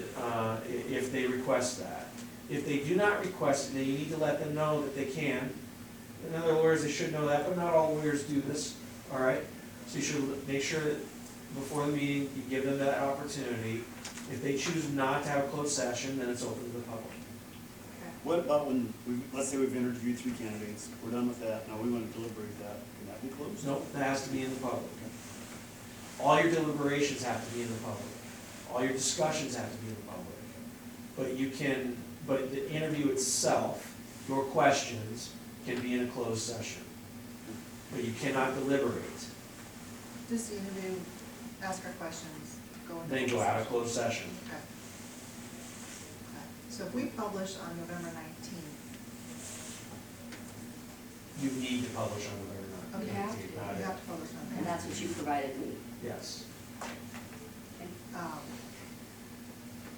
if they request that. If they do not request it, then you need to let them know that they can. In other words, they should know that, but not all lawyers do this, all right? So you should make sure that before the meeting, you give them that opportunity. If they choose not to have a closed session, then it's open to the public. okay. What about when, let's say we've interviewed 3 candidates, we're done with that, now we want to deliberate that, can that be closed? Nope, that has to be in the public. All your deliberations have to be in the public. All your discussions have to be in the public. But the interview itself, your questions, can be in a closed session. But you cannot deliberate. Just interview, ask our questions, go into. Then go out of closed session. Okay. Okay. So if we publish on November 19th, You need to publish on November okay, 19th. we not have to publish on And that. that's what you provided me. Yes.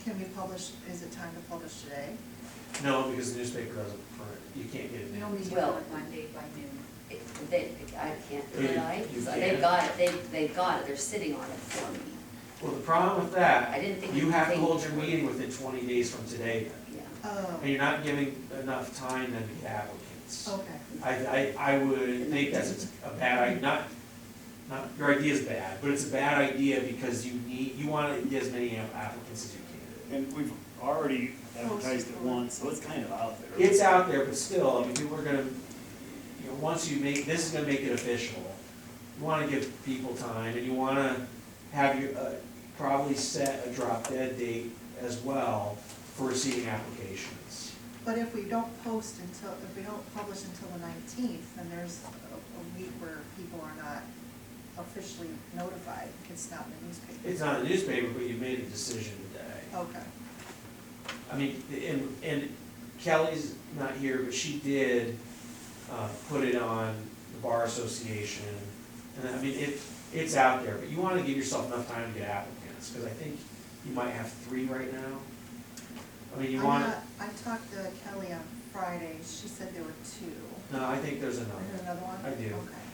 Can we publish, is it time to publish today? No, because the newspaper doesn't print. You can't get it We in. only do it Well- on Monday by noon. I can't, You- did I? you So can. they've got it, they've got it, they're sitting on it for me. Well, the problem with that, I didn't think you you have to could hold take- your meeting within 20 days from today. Yeah. Oh, And you're not giving enough time then to get applicants. applicants. Okay. I would think that's a bad, not, your idea's bad, but it's a bad idea because you wanna get as many applicants as you can. And we've already advertised it once, so it's kind of out there. It's out there, but still, I mean, people are gonna, once you make, this is gonna make it official. You wanna give people time, and you wanna have your, probably set a drop dead date as well for receiving applications. But if we don't publish until the 19th, then there's a week where people are not officially notified, it's not in the newspaper. It's not in the newspaper, but you made a decision today. Okay. I mean, and Kelly's not here, but she did, put it on the Bar Association. And I mean, it's out there, but you wanna give yourself enough time to get applicants, cause I think you might have 3 right now. I mean, you wanna. I talked to Kelly on Friday, she said there were 2. No, I think there's another. Is there another one? I do. Okay.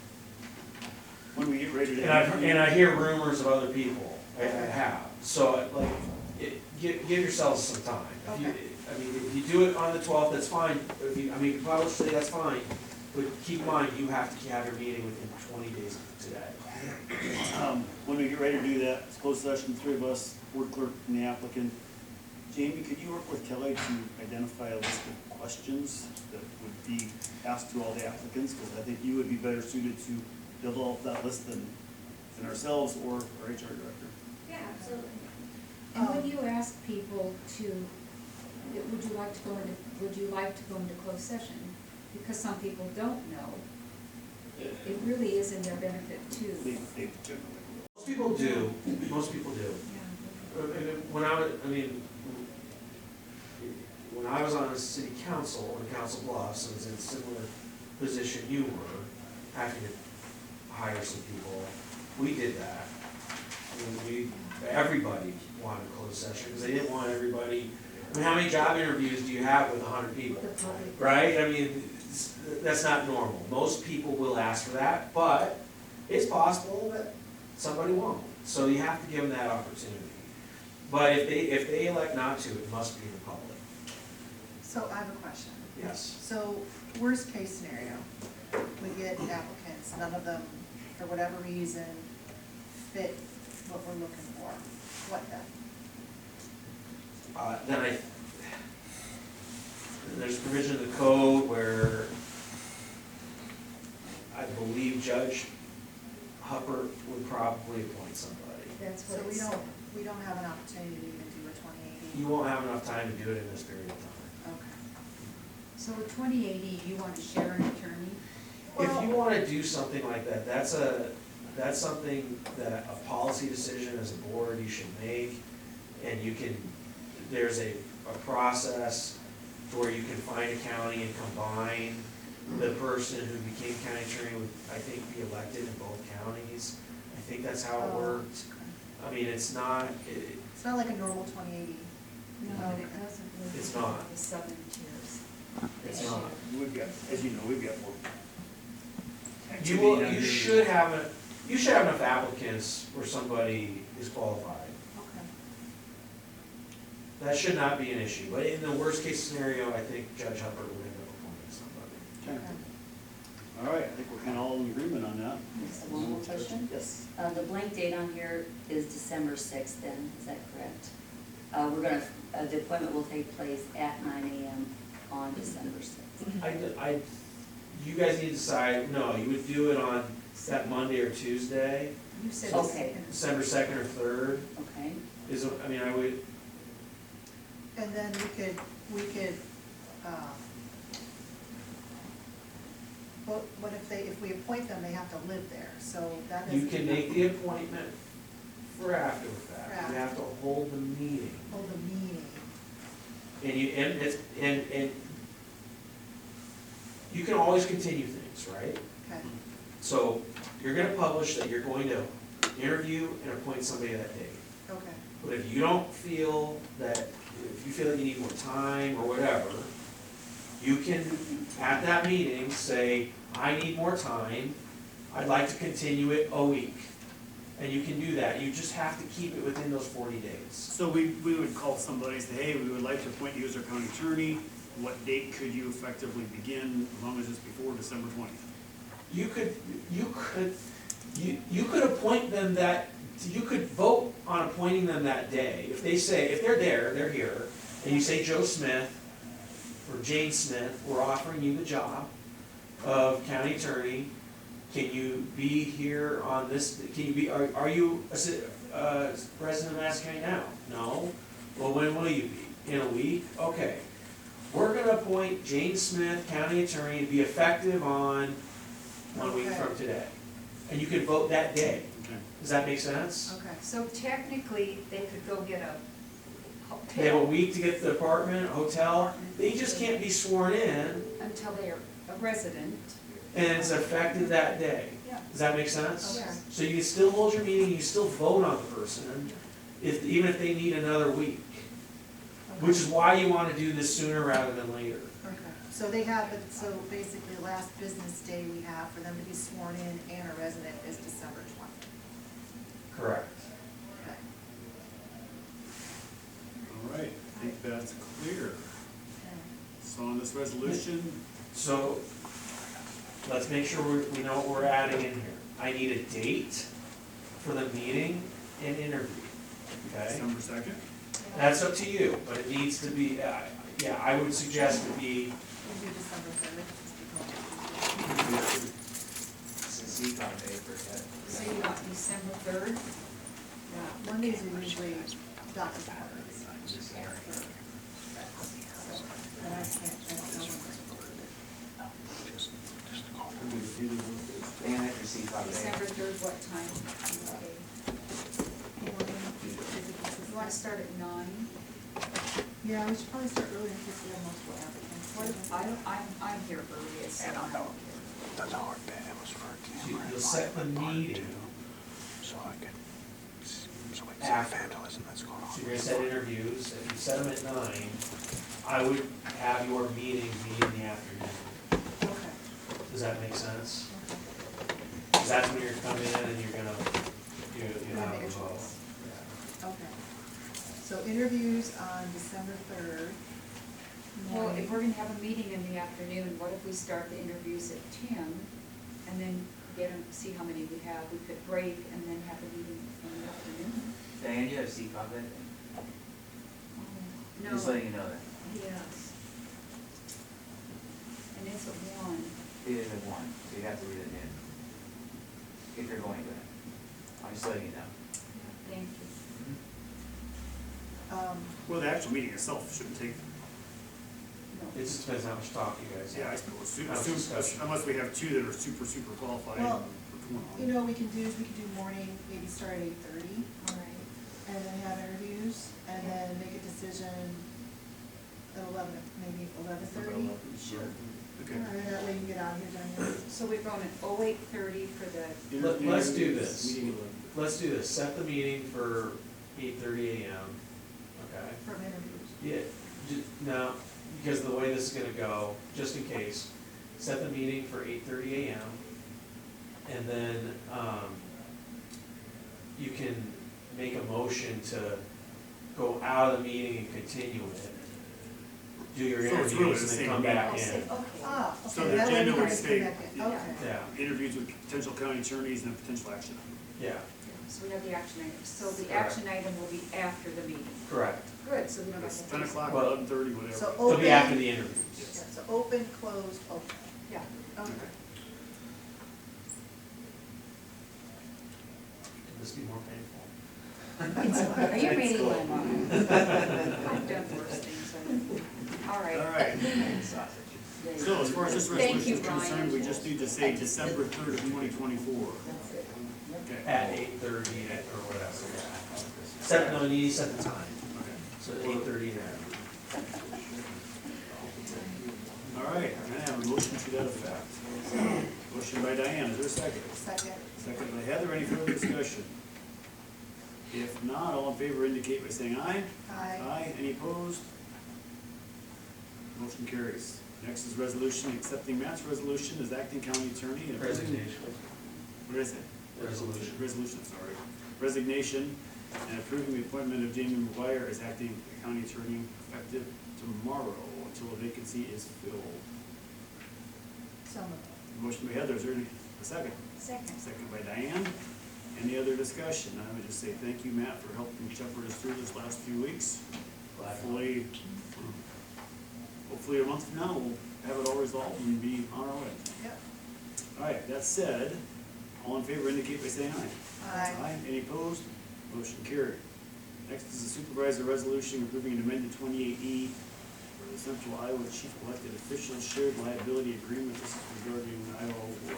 When we get ready to. And I hear rumors of other people, I have, so like, give yourselves some time. If you, Okay. I mean, if you do it on the 12th, that's fine, if you, I mean, publicly, that's fine, but keep in mind, you have to have your meeting within 20 days of today. When we get ready to do that, it's closed session, 3 of us, board clerk and the applicant. Jamie, could you work with Kelly to identify a list of questions that would be asked to all the applicants? Because I think you would be better suited to build all of that list than ourselves or our HR director. Yeah, absolutely. And when you ask people to, would you like to go into closed session? Because some people don't know, it really is in their benefit too. They generally Most people do. When I was on the city council in Council Bluffs, I was in a similar position you were, having to hire some people, we did that. I mean, everybody wanted a closed session, because they didn't want everybody, I mean, how many job interviews do you have with 100 people? Right? I mean, that's not normal. Most people will ask for that, but it's possible that somebody won't. So you have to give them that opportunity. But if they elect not to, it must be the public. So I have a question. Yes. So, worst case scenario, we get applicants, none of them, for whatever reason, fit what we're looking for. What then? There's provision in the code where I believe Judge Hupper would probably appoint somebody. That's So what we it's. don't have an opportunity to even do a 2080? You won't have enough time to do it in this period of time. Okay. So with 2080, you want to share an attorney? If you wanna do something like that, that's something that a policy decision as a board you should make. And there's a process where you can find a county and combine the person who became county attorney would, I think, be elected in both counties. I think that's how it worked. I mean, it's not, It's not like a normal 2080. No, but it doesn't really. It's not. The southern tiers. it's not. We've got, as you know, we've got more. You should have enough applicants where somebody is qualified. Okay. That should not be an issue, but in the worst case scenario, I think Judge Hubbard would end up appointing somebody. Okay. All right, I think we're kind of all in agreement on that. Just one more question. Yes. The blank date on here is December 6th then, is that correct? The appointment will take place at 9 AM on December 6th. You guys need to decide, no, you would do it on that Monday or Tuesday, You said Okay. the second. December 2nd or 3rd, Okay? I would, And then we could, what if we appoint them, they have to live there, so that is. you can make the appointment for after the fact. For You have to hold the meeting. Hold a meeting. And you can always continue things, right? Okay. So you're gonna publish that you're going to interview and appoint somebody that day. Okay. But if you don't feel that, if you feel that you need more time or whatever, you can, at that meeting, say, I need more time, I'd like to continue it a week. And you can do that, you just have to keep it within those 40 days. So we would call somebody and say, hey, we would like to appoint you as our county attorney. what date could you effectively begin, as long as it's before December 20th? You could appoint them you could vote on appointing them that day. If they say, if they're here, and you say Joe Smith or Jane Smith, we're offering you the job of county attorney, can you be here on this, are you a resident of Madison County now? No? Well, when will you be? In a week? Okay. We're gonna appoint Jane Smith, county attorney, to be effective on 1 week Okay. from today. And you could vote that day. Okay. Does that make sense? Okay. So technically, they could go get a They have a hotel week to get the apartment, hotel, they just can't be sworn in, until they're a resident. and it's effective that day. Yeah. Does that make sense? Okay. So you can still hold your meeting, you still vote on the person, even if they need another week. Which is why you wanna do this sooner rather than later. Okay, so they have, so basically, the last business day we have for them to be sworn in and a resident is December 20th. Correct. Okay. All right, I think that's clear. Okay. So on this resolution, So, let's make sure we know what we're adding in here. I need a date for the meeting and interview, okay? December 2nd? That's up to you, but it needs to be, yeah, I would suggest it be, We'll do December 3rd, just because. Since he got paper, So you want December 3rd? Yeah, Mondays are usually doctor's appointments. So, but I can't, I don't know. Dan had received by December 3rd, what time? You want to start at 9? Yeah, we should probably start early in case we have multiple applicants. What if, I'm here early, so I don't care. you'll set the meeting after. So you're gonna set interviews, if you set them at 9, I would have your meeting be in the afternoon. Okay. Does that make sense? Because that's when you're coming in and you're gonna, you Gonna have make a a vote. choice. Okay. So interviews on December 3rd. Well, if we're gonna have a meeting in the afternoon, what if we start the interviews at 10 and then get them, see how many we have? We could break and then have a meeting in the afternoon. Dan, you have CCOG that? No. Just letting you know that. Yes. And it's at 1. It is at 1, so you have to read it in. If you're going to that. I'm just letting you know. Thank you. Well, the actual meeting itself shouldn't take, No. It just depends how much talk you guys yeah, I have. suppose, unless we have two that are super qualified. Well, for going on. You know, we can do morning, maybe start at 8:30, All right. and then have interviews, and then make a decision at 11, maybe 11:30. Sure. All Okay. right, that way you can get out of here, Daniel. So we're going at 08:30 for the, Let's do Interviews, this. meeting 11. Let's do this, set the meeting for 8:30 a.m., okay? From interviews. Yeah, now, because of the way this is gonna go, just in case, set the meeting for 8:30 a.m. And then, you can make a motion to go out of the meeting and continue it. Do your So it's really interviews the and then same come meeting. back I'll say, in. okay. Ah, So okay, the that way we agenda can would just stay- come back in. yeah. Okay. Yeah, Interviews with potential county attorneys and then potential action. yeah, So we have the action item. So the action item will be after the meeting. correct. Good, so we don't have It's to. 10 o'clock, Well- 11:30, whatever. So It'll be after open, the interviews. yeah, so open, closed, open. Yeah. Okay. Could this be more painful? Are you reading my mind? I've done worse things. All right. All right. So as far as this Thank you, resolution is concerned, Ryan. we just need to say December 3rd of 2024. Okay. At 8:30 or whatever. Set, no, you need to set the time, Okay. so 8:30 there. All right, I'm gonna have a motion to that effect. Motion by Diane, is there a second? Second. Second by Heather, any further discussion? If not, all in favor indicate by saying aye. Aye. Aye, any opposed? Motion carries. Next is resolution accepting Matt's resolution as acting county attorney. and approving- Resignation. What is it? Resolution. Resolution, sorry. Resignation and approving the appointment of Jamie McGuire as acting county attorney effective tomorrow. until a vacancy is filled. So moved. Motion by Heather, is there a second? Second. Second by Diane. Any other discussion? I would just say thank you, Matt, for helping shepherd us through this last few weeks. Hopefully a month from now, we'll have it all resolved and be on our way. Yep. All right, that said, all in favor indicate by saying aye. Aye. Any opposed? Motion carried. Next is the supervisor resolution approving an amended 28E for the Central Iowa Chief Elected Officials Shared Liability Agreement. This is regarding Iowa War.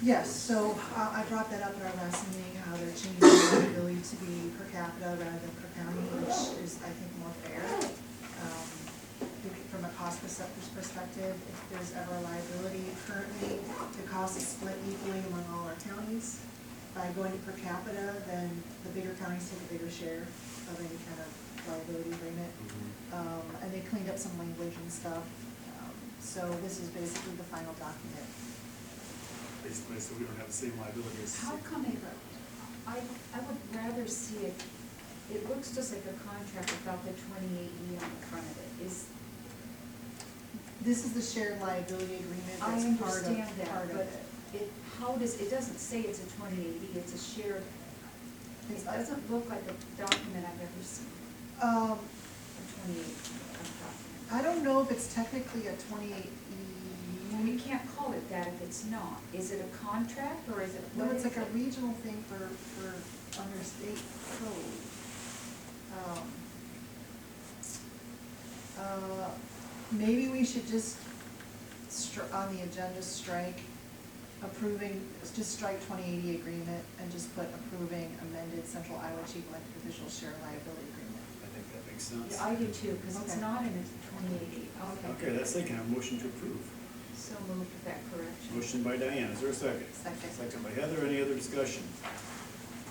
Yes, so I brought that up at our last meeting, how they're changing the ability to be per capita rather than per county, which is, I think, more fair. From a cost perspective, if there's ever a liability, currently the cost is split equally among all our counties. By going to per capita, then the bigger counties take a bigger share of any kind of liability agreement. And they cleaned up some language and stuff. So this is basically the final document. Basically, so we don't have the same liability as. How come I would rather see it, it looks just like a contract without the 28E on the front of it. This is the shared liability agreement I that's part of understand that, but it. it doesn't say it's a 28E, it's a shared, it doesn't look like a document I've ever seen, a 28E document. I don't know if it's technically a 28E. Well, we can't call it that if it's not. Is it a contract or is it? No, what it's is like a it? regional thing for under state code. Maybe we should just, on the agenda, strike approving, just strike 2080 agreement and just put approving amended Central Iowa Chief Elected Officials Share Liability Agreement. I think that makes sense. Yeah, I do too, because it's Okay. not in a 2080. Okay, that's it. Can I have a motion to approve? So moved with that correction. Motion by Diane, is there a second? Second. Second by Heather, any other discussion?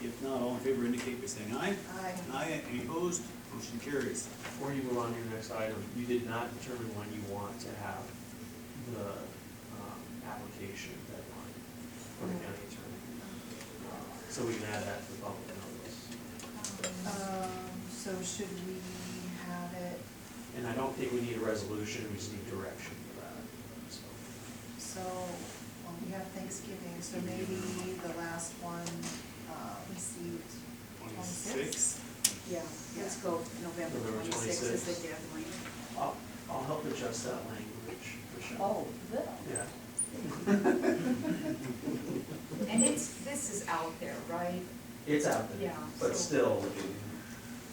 If not, all in favor indicate by saying aye. Aye. Aye, any opposed? Motion carries. Before you move on to your next item, you did not determine when you want to have the application deadline for the county attorney. So we can add that to the public notice. So should we have it, And I don't think we need a resolution, we just need direction for that, so. so, well, we have Thanksgiving, so maybe the last one, received 26th? 26th? Yeah. Let's go November November 26th is the 26th. deadline. I'll help adjust that language, Oh, Michelle. Yeah. and this is out there, right? It's out there, Yeah, but so- still,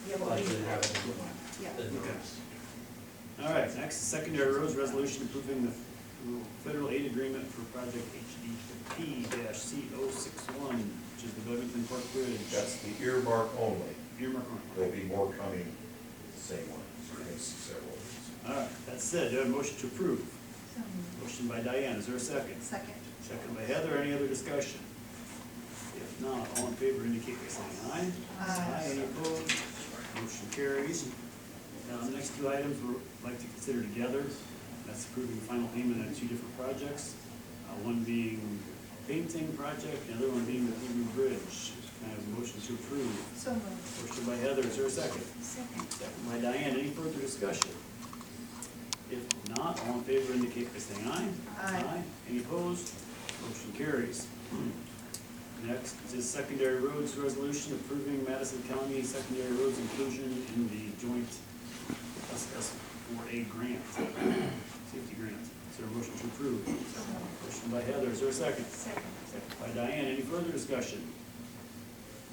Yeah, but like we- to have it Yeah. in the notice. All right, next, secondary roads resolution approving the federal aid agreement for project HDP-C061, which is the Bevington Park Bridge. That's the earmark only. Earmark on. There'll be more coming, the same one, so you're gonna see several. All right, that's said, do I have a motion to approve? So moved. Motion by Diane, is there a second? Second. Second by Heather, any other discussion? If not, all in favor indicate by saying aye. Aye. Any opposed? Motion carries. Now, the next two items we'd like to consider together. That's approving final payment on two different projects. One being painting project, the other one being the Pkwy Bridge. Can I have a motion to approve? So moved. Motion by Heather, is there a second? Second. Second by Diane, any further discussion? If not, all in favor indicate by saying aye. Aye. Any opposed? Motion carries. Next is secondary roads resolution approving Madison County secondary roads inclusion in the joint SS4A grant, safety grant. Is there a motion to approve? Motion by Heather, is there a second? Second. Second by Diane, any further discussion?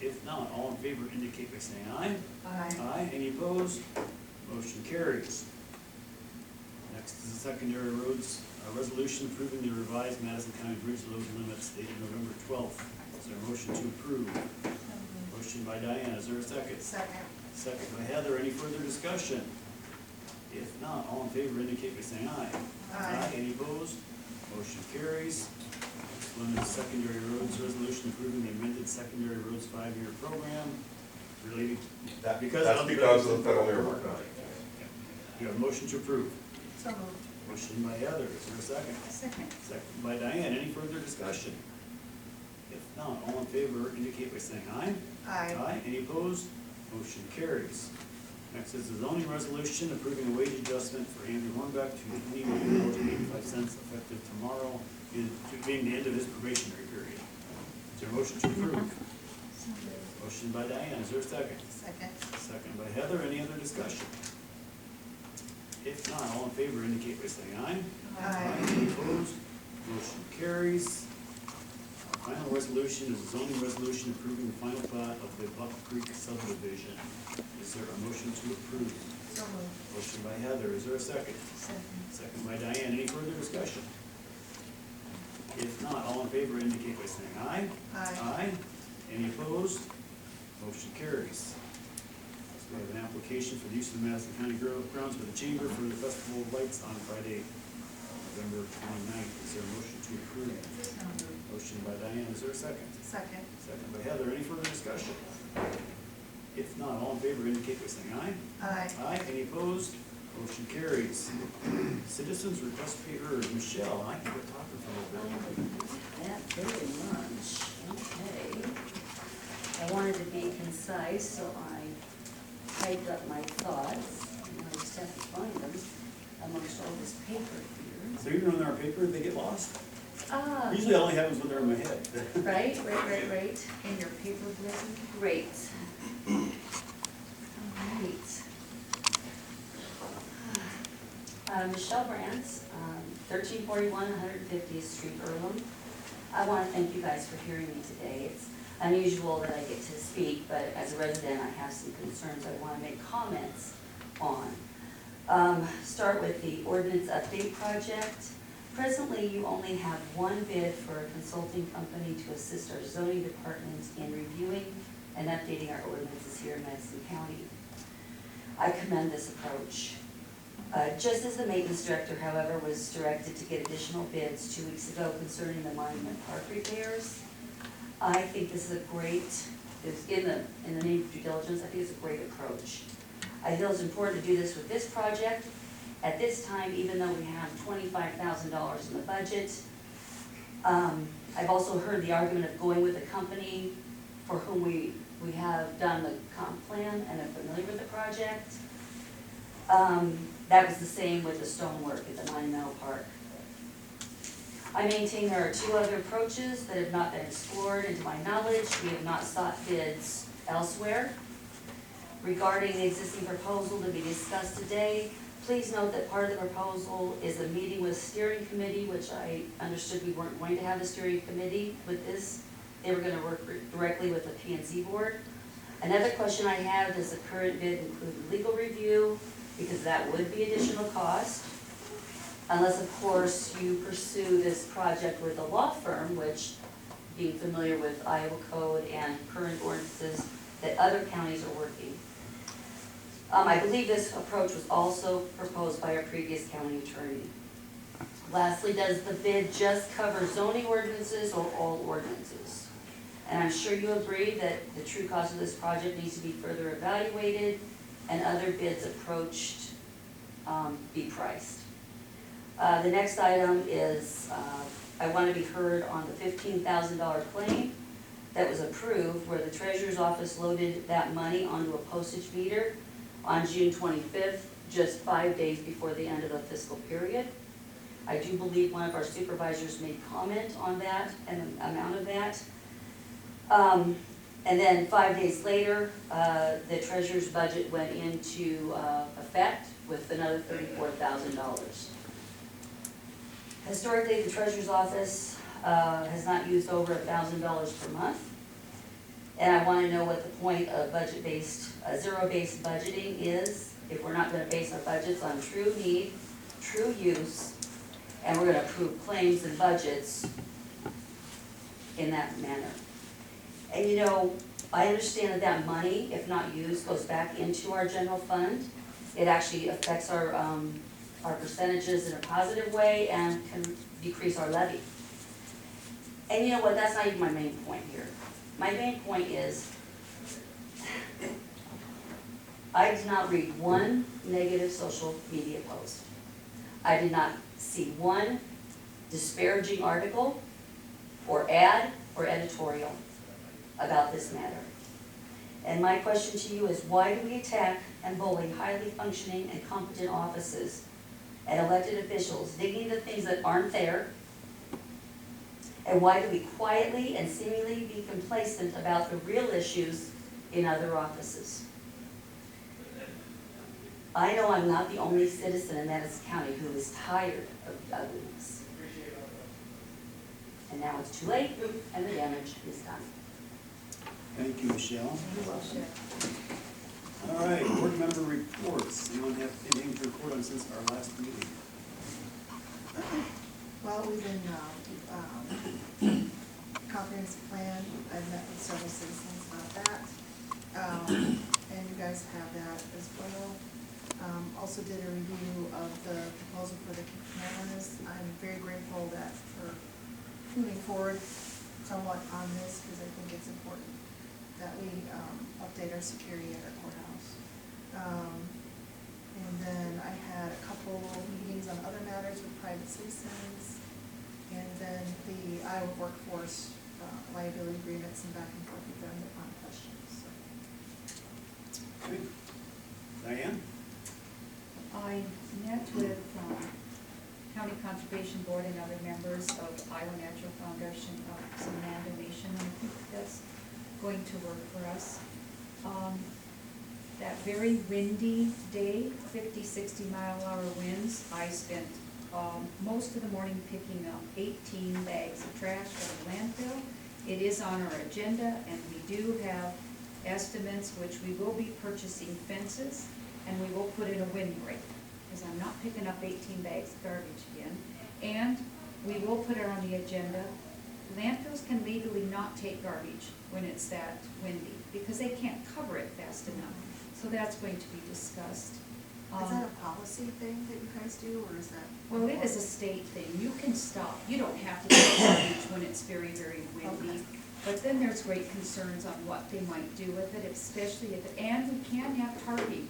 If not, all in favor indicate by saying aye. Aye. Aye, any opposed? Motion carries. Next is the secondary roads, resolution approving the revised Madison County bridge load limits dated November 12th. Is there a motion to approve? So moved. Motion by Diane, is there a second? Second. Second by Heather, any further discussion? If not, all in favor indicate by saying aye. Aye. Any opposed? Motion carries. Next one is secondary roads resolution approving the amended secondary roads 5-year program related. That's because because of the federal earmark. You have a motion to approve. So moved. Motion by Heather, is there a second? Second. Second by Diane, any further discussion? If not, all in favor indicate by saying aye. Aye. Any opposed? Motion carries. Next is the zoning resolution approving a wage adjustment for Andrew Hornbeck to $21.85 effective tomorrow, being the end of his probationary period. Is there a motion to approve? Motion by Diane, is there a second? Second. Second by Heather, any other discussion? If not, all in favor indicate by saying aye. Aye. Any opposed? Motion carries. Our final resolution is a zoning resolution approving the final plat of the Buck Creek subdivision. Is there a motion to approve? So moved. Motion by Heather, is there a second? Second. Second by Diane, any further discussion? If not, all in favor indicate by saying aye. Aye. Aye. Any opposed? Motion carries. So we have an application for the use of the Madison County grounds for the chamber for the Festival of Lights on Friday, November 29th. Is there a motion to approve? So moved. Motion by Diane, is there a second? Second. Second by Heather, any further discussion? If not, all in favor indicate by saying aye. Aye. Aye, any opposed? Motion carries. Citizens request to be heard. Michelle, I can quit talking for a little bit. That very much, okay. I wanted to be concise, so I typed up my thoughts, and I just have to find them amongst all this paper here. So even when they're on paper, they get lost? Ah, Usually it only happens when they're in my head. right. In your paper, Brady? Great. All right. Michelle Brandt, 1341 150th Street, Earlham. I want to thank you guys for hearing me today. It's unusual that I get to speak, but as a resident, I have some concerns I want to make comments on. Start with the ordinance update project. Presently, you only have one bid for a consulting company to assist our zoning department in reviewing and updating our ordinances here in Madison County. I commend this approach. Just as the maintenance director, however, was directed to get additional bids 2 weeks ago concerning the Monument Park repairs, I think this is a great, in the name of due diligence, I think it's a great approach. I feel it's important to do this with this project. At this time, even though we have $25,000 in the budget, I've also heard the argument of going with a company for whom we have done the comp plan and are familiar with the project. That was the same with the stonework at the Monumental Park. I maintain there are 2 other approaches that have not been explored, and to my knowledge, we have not sought bids elsewhere. Regarding the existing proposal to be discussed today, please note that part of the proposal is a meeting with steering committee, which I understood we weren't going to have a steering committee with this. They were going to work directly with the P&Z board. Another question I have, does the current bid include legal review? Because that would be additional cost. Unless, of course, you pursue this project with a law firm, which, being familiar with Iowa code and current ordinances that other counties are working. I believe this approach was also proposed by our previous county attorney. Lastly, does the bid just cover zoning ordinances or all ordinances? And I'm sure you agree that the true cost of this project needs to be further evaluated and other bids approached be priced. The next item is I want to be heard on the $15,000 claim that was approved where the treasurer's office loaded that money onto a postage meter on June 25th, just 5 days before the end of the fiscal period. I do believe one of our supervisors made comment on that and the amount of that. And then 5 days later, the treasurer's budget went into effect with another $34,000. Historically, the treasurer's office has not used over $1,000 per month. And I want to know what the point of zero-based budgeting is, if we're not going to base our budgets on true need, true use, and we're going to approve claims and budgets in that manner. And you know, I understand that that money, if not used, goes back into our general fund. It actually affects our percentages in a positive way and can decrease our levy. And you know what, that's not even my main point here. My main point is, I did not read one negative social media post. I did not see one disparaging article or ad or editorial about this matter. And my question to you is, why do we attack and bully highly functioning and competent offices and elected officials, digging into things that aren't there? And why do we quietly and seemingly be complacent about the real issues in other offices? I know I'm not the only citizen in Madison County who is tired of ugliness. And now it's too late, and the damage is done. Thank you, Michelle. All right, board member reports. Anyone have anything to report on since our last meeting? Well, we've been, comprehensive plan, I've met with several citizens about that. And you guys have that as well. Also did a review of the proposal for the cameras. I'm very grateful that for moving forward somewhat on this, because I think it's important that we update our security at our courthouse. And then I had a couple meetings on other matters with private citizens, and then the Iowa workforce liability agreements and back and forth with them on questions. Okay. Diane? I met with County Conservation Board and other members of Iowa Natural Foundation of some land donation, and I think that's going to work for us. That very windy day, 50, 60 mile-an-hour winds, I spent most of the morning picking up 18 bags of trash from the landfill. It is on our agenda, and we do have estimates, which we will be purchasing fences, and we will put in a windbreak, because I'm not picking up 18 bags of garbage again. And we will put it on the agenda. Landfills can legally not take garbage when it's that windy, because they can't cover it fast enough. So that's going to be discussed. Is that a policy thing that you guys do, or is that? Well, it is a state thing. You can stop. You don't have to take garbage when it's very, very windy. Okay. But then there's great concerns on what they might do with it, especially if, and we can have tarping.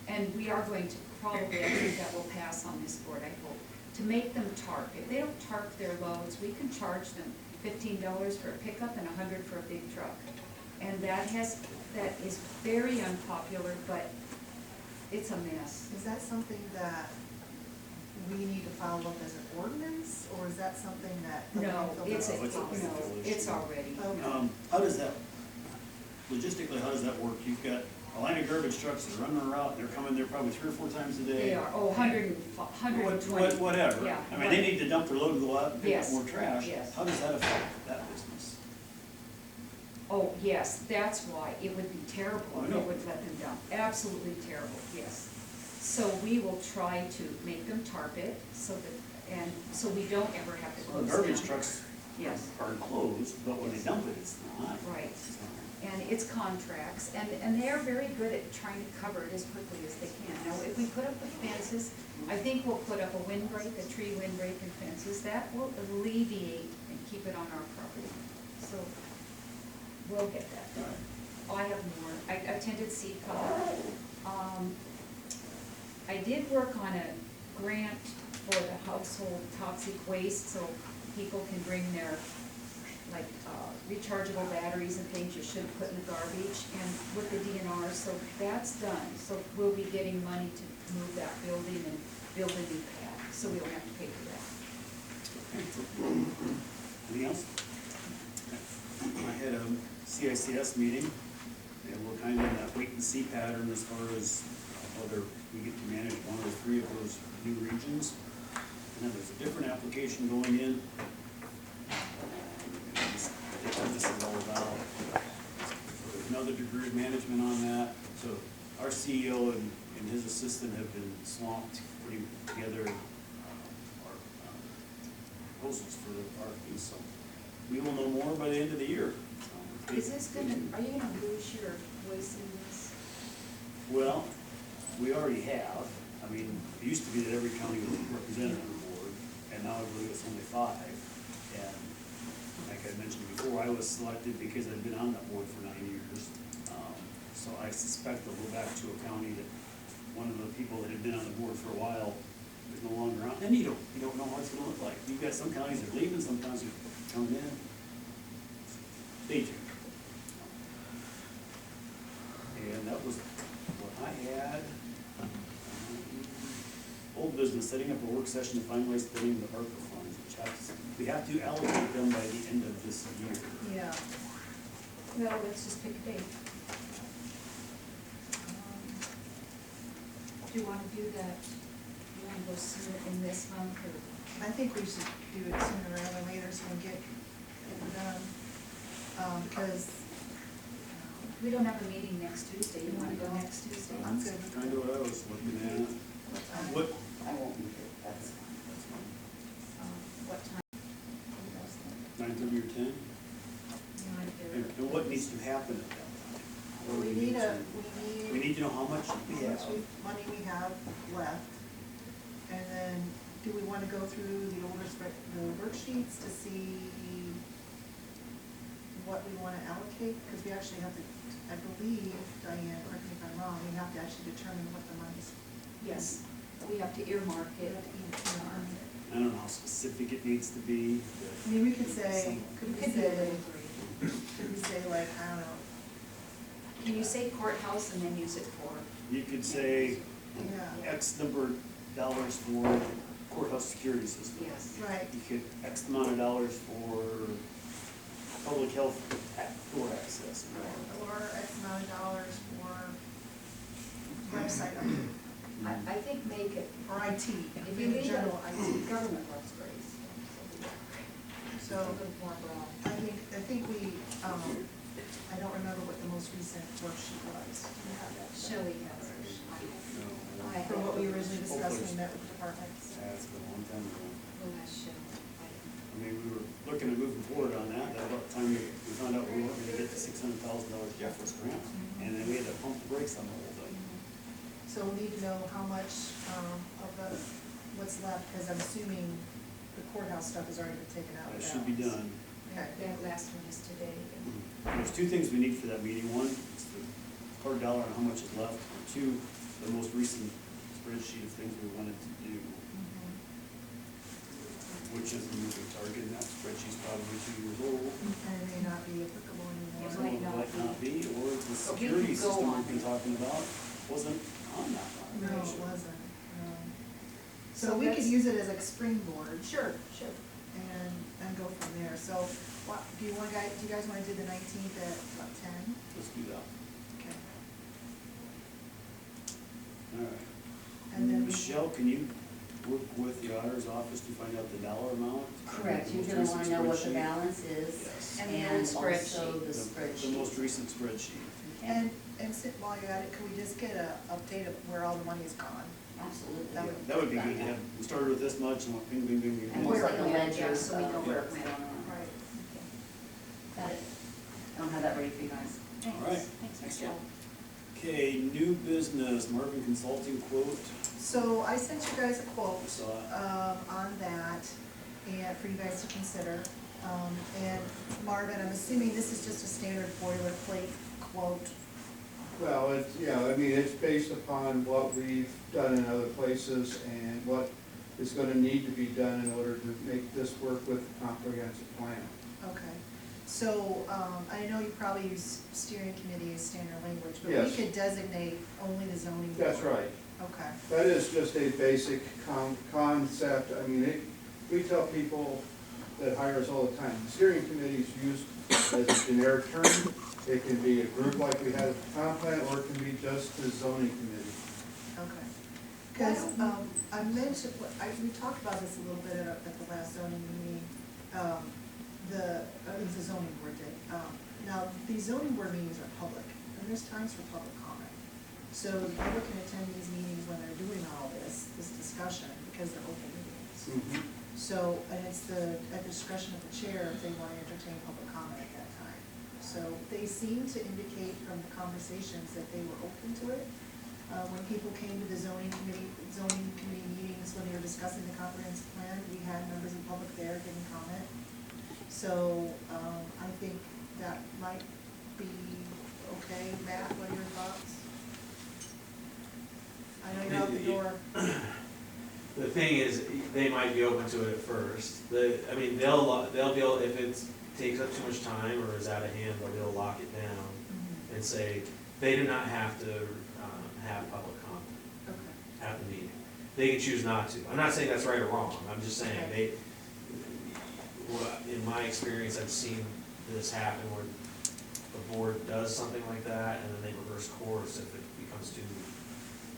And we are going to probably, I think that will pass on this board, I hope, to make them tarp. If they don't tarp their loads, we can charge them $15 for a pickup and $100 for a big truck. And that is very unpopular, but it's a mess. Is that something that we need to follow up as an ordinance, or is that something that? the No, landfill it's, does? it's already. Okay. How does that, logistically, how does that work? You've got a line of garbage trucks that are running a route, they're coming there probably 3 or 4 times a day. They are, 120. Whatever. Yeah. I mean, they need to dump their load and go out and pick up Yes. more trash. Yes. How does that affect that business? Oh, yes, that's why. It would be terrible I if know. we would let them down. Absolutely terrible, yes. So we will try to make them tarp it, so that, and so we don't ever have to Well, close garbage down. trucks Yes, are enclosed, but when they dump it, it's not. right. And it's contracts, and they're very good at trying to cover it as quickly as they can. Now, if we put up the fences, I think we'll put up a windbreak, a tree windbreak and fences. That will alleviate and keep it on our property. So we'll get that done. Oh, I have more. I attended CCOG. I did work on a grant for the household toxic waste, so people can bring their, like, rechargeable batteries and things you shouldn't put in the garbage, and with the DNR, so that's done. So we'll be getting money to move that building and build a new pad, so we don't have to pay for that. Anything else? I had a CICS meeting, and we're kind of in that wait and see pattern as far as whether we get to manage 1 or 3 of those new regions. And then there's a different application going in. This is all about, there's another degree of management on that. So our CEO and his assistant have been swamped putting together our proposals for the RFP. So we will know more by the end of the year. Is this gonna, are you gonna lose your voice in this? Well, we already have. I mean, it used to be that every county was represented on the board, and now I believe it's only 5. And like I mentioned before, I was selected because I'd been on that board for 9 years. So I suspect they'll go back to a county that one of the people that had been on the board for a while is no longer on. And you don't know what it's gonna look like. You've got some counties that are leaving, some counties are coming in. Stay tuned. and that was what I had. Old business, setting up a work session to finalize spending the ARPA funds, which we have to allocate them by the end of this year. Yeah. Well, let's just pick a date. Do you wanna do that, do you wanna go sooner in this month, or? I think we should do it sooner rather than later so we get it done. Because We don't have a meeting next Tuesday, you wanna go next Tuesday? I'm good with Kind of what I was looking at. what time? What, I won't be here, that's fine. What time? What do you guys think? 9:30 or 10? Yeah, I'm here. And what needs to happen at that time? What do We need need to- we We need to know how much we how have. much money we have left. And then, do we wanna go through the older the worksheets to see what we wanna allocate? Because we actually have to, I believe, Diane, correct me if I'm wrong, we have to actually determine what the money's. Yes, we have to earmark We it. have to earmark it. I don't know how specific it needs to be. I mean, we could say, could You we could do say, it. could we say like, I don't know, Can you say courthouse and then use it for? You could say yeah, X number of dollars for courthouse security system. Yes. right, You could X amount of dollars for public health door access. or X amount of dollars for website update, I think make it, or IT, if maybe you leave general it, IT. government works great. So, A little more broad. I think we, I don't remember what the most recent worksheet was. Do you have that? Shelley has it. I For what we originally discussed when we Hopefully. met with departments. That's been a long time ago. We'll ask Shelley. I mean, we were looking at moving forward on that, that about the time we found out we weren't gonna get the $600,000 Jeffers grant, and then we had to pump the brakes on the whole thing. So we need to know how much, of the, what's left, because I'm assuming the courthouse stuff has already been taken out. That of should be balance. done. Okay. That last one is today. There's two things we need for that meeting. One, is the hard dollar on how much is left. And two, the most recent spreadsheet of things we wanted to do, Mhm. which is a moving target, and that spreadsheet's probably 2 years old. And it may not be applicable It anymore. might not Might not be, or the But we security can go system on we've been it. talking about wasn't on that one. No, it wasn't. So we could that's- use it as a springboard. Sure, sure. And go from there. So, what, do you guys wanna do the 19th at, what, 10? Let's do that. Okay. All right. And then we. Michelle, can you work with the auditor's office to find out the dollar amount? Correct, you're The gonna most wanna recent know what the spreadsheet? balance is, Yes. And the and old also spreadsheet. the The spreadsheet. most recent spreadsheet. And while you're at it, could we just get a update of where all the money is gone? Absolutely. That That would be good to have, we started with this much and went bing, bing, bing, bing. And bing. what's like a Where it went, ledger, yeah, so we know where it went. Right. Got it. I don't have that ready for you guys. All right. Thanks, Michelle. Okay, new business, Marvin Consulting quote. So I sent you guys a quote, I saw it. on that, and for you guys to consider. And Marvin, I'm assuming this is just a standard boilerplate quote. Well, it's based upon what we've done in other places and what is gonna need to be done in order to make this work with the comprehensive plan. Okay. So, I know you probably use steering committee as standard language, but we Yes. could designate only the zoning board. That's right. Okay. That is just a basic concept. I mean, we tell people that hire us all the time, the steering committee is used as a generic term. It can be a group like we had at the comp plan, or it can be just the zoning committee. Okay. Because, I mentioned, we talked about this a little bit at the last zoning meeting, at least the zoning board did. Now, these zoning board meetings are public, and there's times for public comment. So the public can attend these meetings when they're doing all this discussion, because they're open meetings. So, and it's at the discretion of the chair if they want to entertain public comment at that time. So they seem to indicate from the conversations that they were open to it. When people came to the zoning committee meetings, when they were discussing the comprehensive plan, we had members of the public there giving comment. So, I think that might be okay. Matt, what are your thoughts? I know you're out the door. The thing is, they might be open to it at first. They'll be able, if it takes up too much time or is out of hand, they'll be able to lock it down and say, They do not have to have public comment Okay. at the meeting. They can choose not to. I'm not saying that's right or wrong, I'm just saying, Okay. in my experience, I've seen this happen where the board does something like that, and then they reverse course if it becomes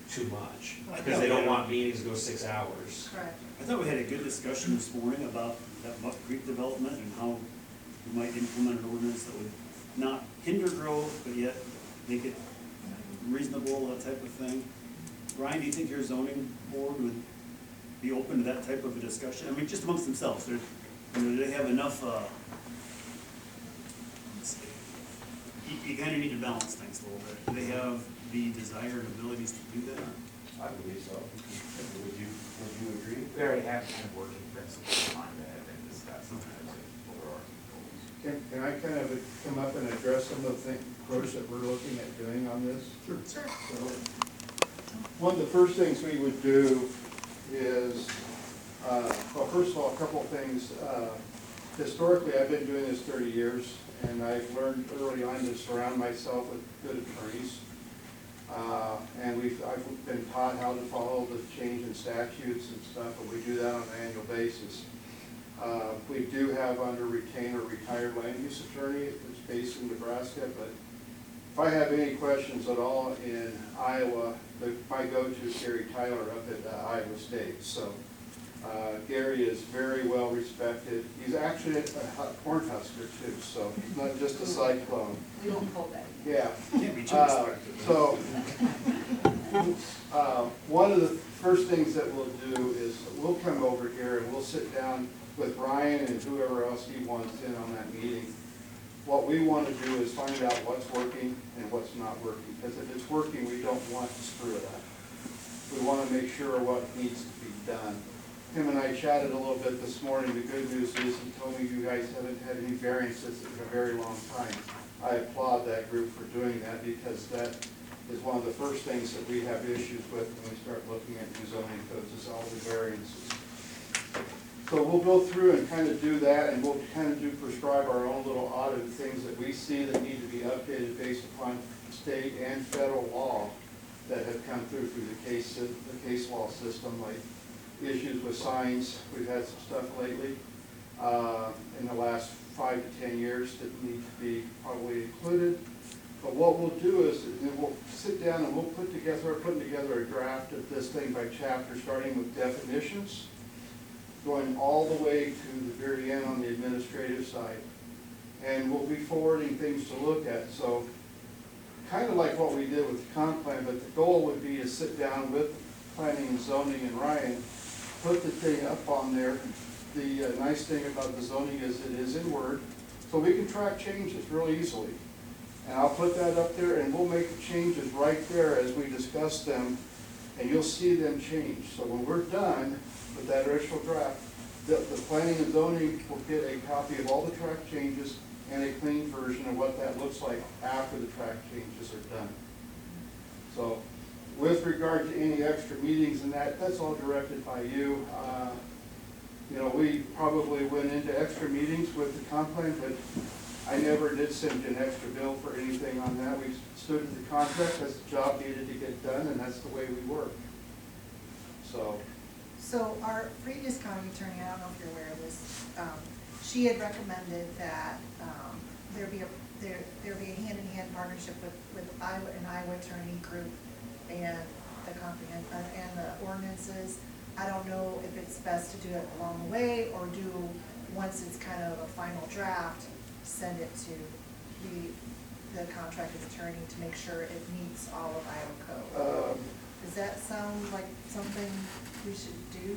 too much. Because they don't want meetings to go 6 hours. Correct. I thought we had a good discussion this morning about that Muck Creek development and how we might implement an ordinance that would not hinder growth, but yet make it reasonable, that type of thing. Ryan, do you think your zoning board would be open to that type of a discussion? I mean, just amongst themselves, do they have enough, you kind of need to balance things a little bit. Do they have the desire and abilities to do that? I believe so. Would you agree? We already have kind of working principles on that and discuss sometimes over our goals. Can I kind of come up and address some of the approach that we're looking at doing on this? Sure. So, one of the first things we would do is, well, first of all, a couple of things. Historically, I've been doing this 30 years, and I've learned early on to surround myself with good attorneys. And I've been taught how to follow the change in statutes and stuff, and we do that on an annual basis. We do have under retainer retired land use attorney, it's based in Nebraska, but if I have any questions at all in Iowa, my go-to is Gary Tyler up at Iowa State. So Gary is very well respected. He's actually a Cornhusker too, so he's not just a cyclone. We don't hold that. Yeah. Can't be too respected. So, one of the first things that we'll do is we'll come over here and we'll sit down with Ryan and whoever else he wants in on that meeting. What we want to do is find out what's working and what's not working, because if it's working, we don't want to screw it up. We want to make sure what needs to be done. Him and I chatted a little bit this morning. The good news is he told me you guys haven't had any variances in a very long time. I applaud that group for doing that, because that is one of the first things that we have issues with when we start looking at new zoning codes, is all the variances. So we'll go through and kind of do that, and we'll kind of prescribe our own little audit of things that we see that need to be updated based upon state and federal law that have come through the case law system, like issues with signs. We've had some stuff lately in the last 5 to 10 years that need to be probably included. But what we'll do is we'll sit down and we're putting together a draft of this thing by chapter, starting with definitions, going all the way to the very end on the administrative side. And we'll be forwarding things to look at. So kind of like what we did with the comp plan, but the goal would be to sit down with planning and zoning and Ryan, put the thing up on there. The nice thing about the zoning is it is in Word, so we can track changes real easily. And I'll put that up there, and we'll make the changes right there as we discuss them, and you'll see them change. So when we're done with that initial draft, the planning and zoning will get a copy of all the track changes and a clean version of what that looks like after the track changes are done. So with regard to any extra meetings and that's all directed by you. You know, we probably went into extra meetings with the comp plan, but I never did send you an extra bill for anything on that. We stood to the contract, that's the job needed to get done, and that's the way we work. So our previous county attorney, I don't know if you're aware of this, she had recommended that there be a hand-in-hand partnership with an Iowa attorney group and the ordinances. I don't know if it's best to do it along the way, or once it's kind of a final draft, send it to the contracted attorney to make sure it meets all of Iowa code. Does that sound like something we should do?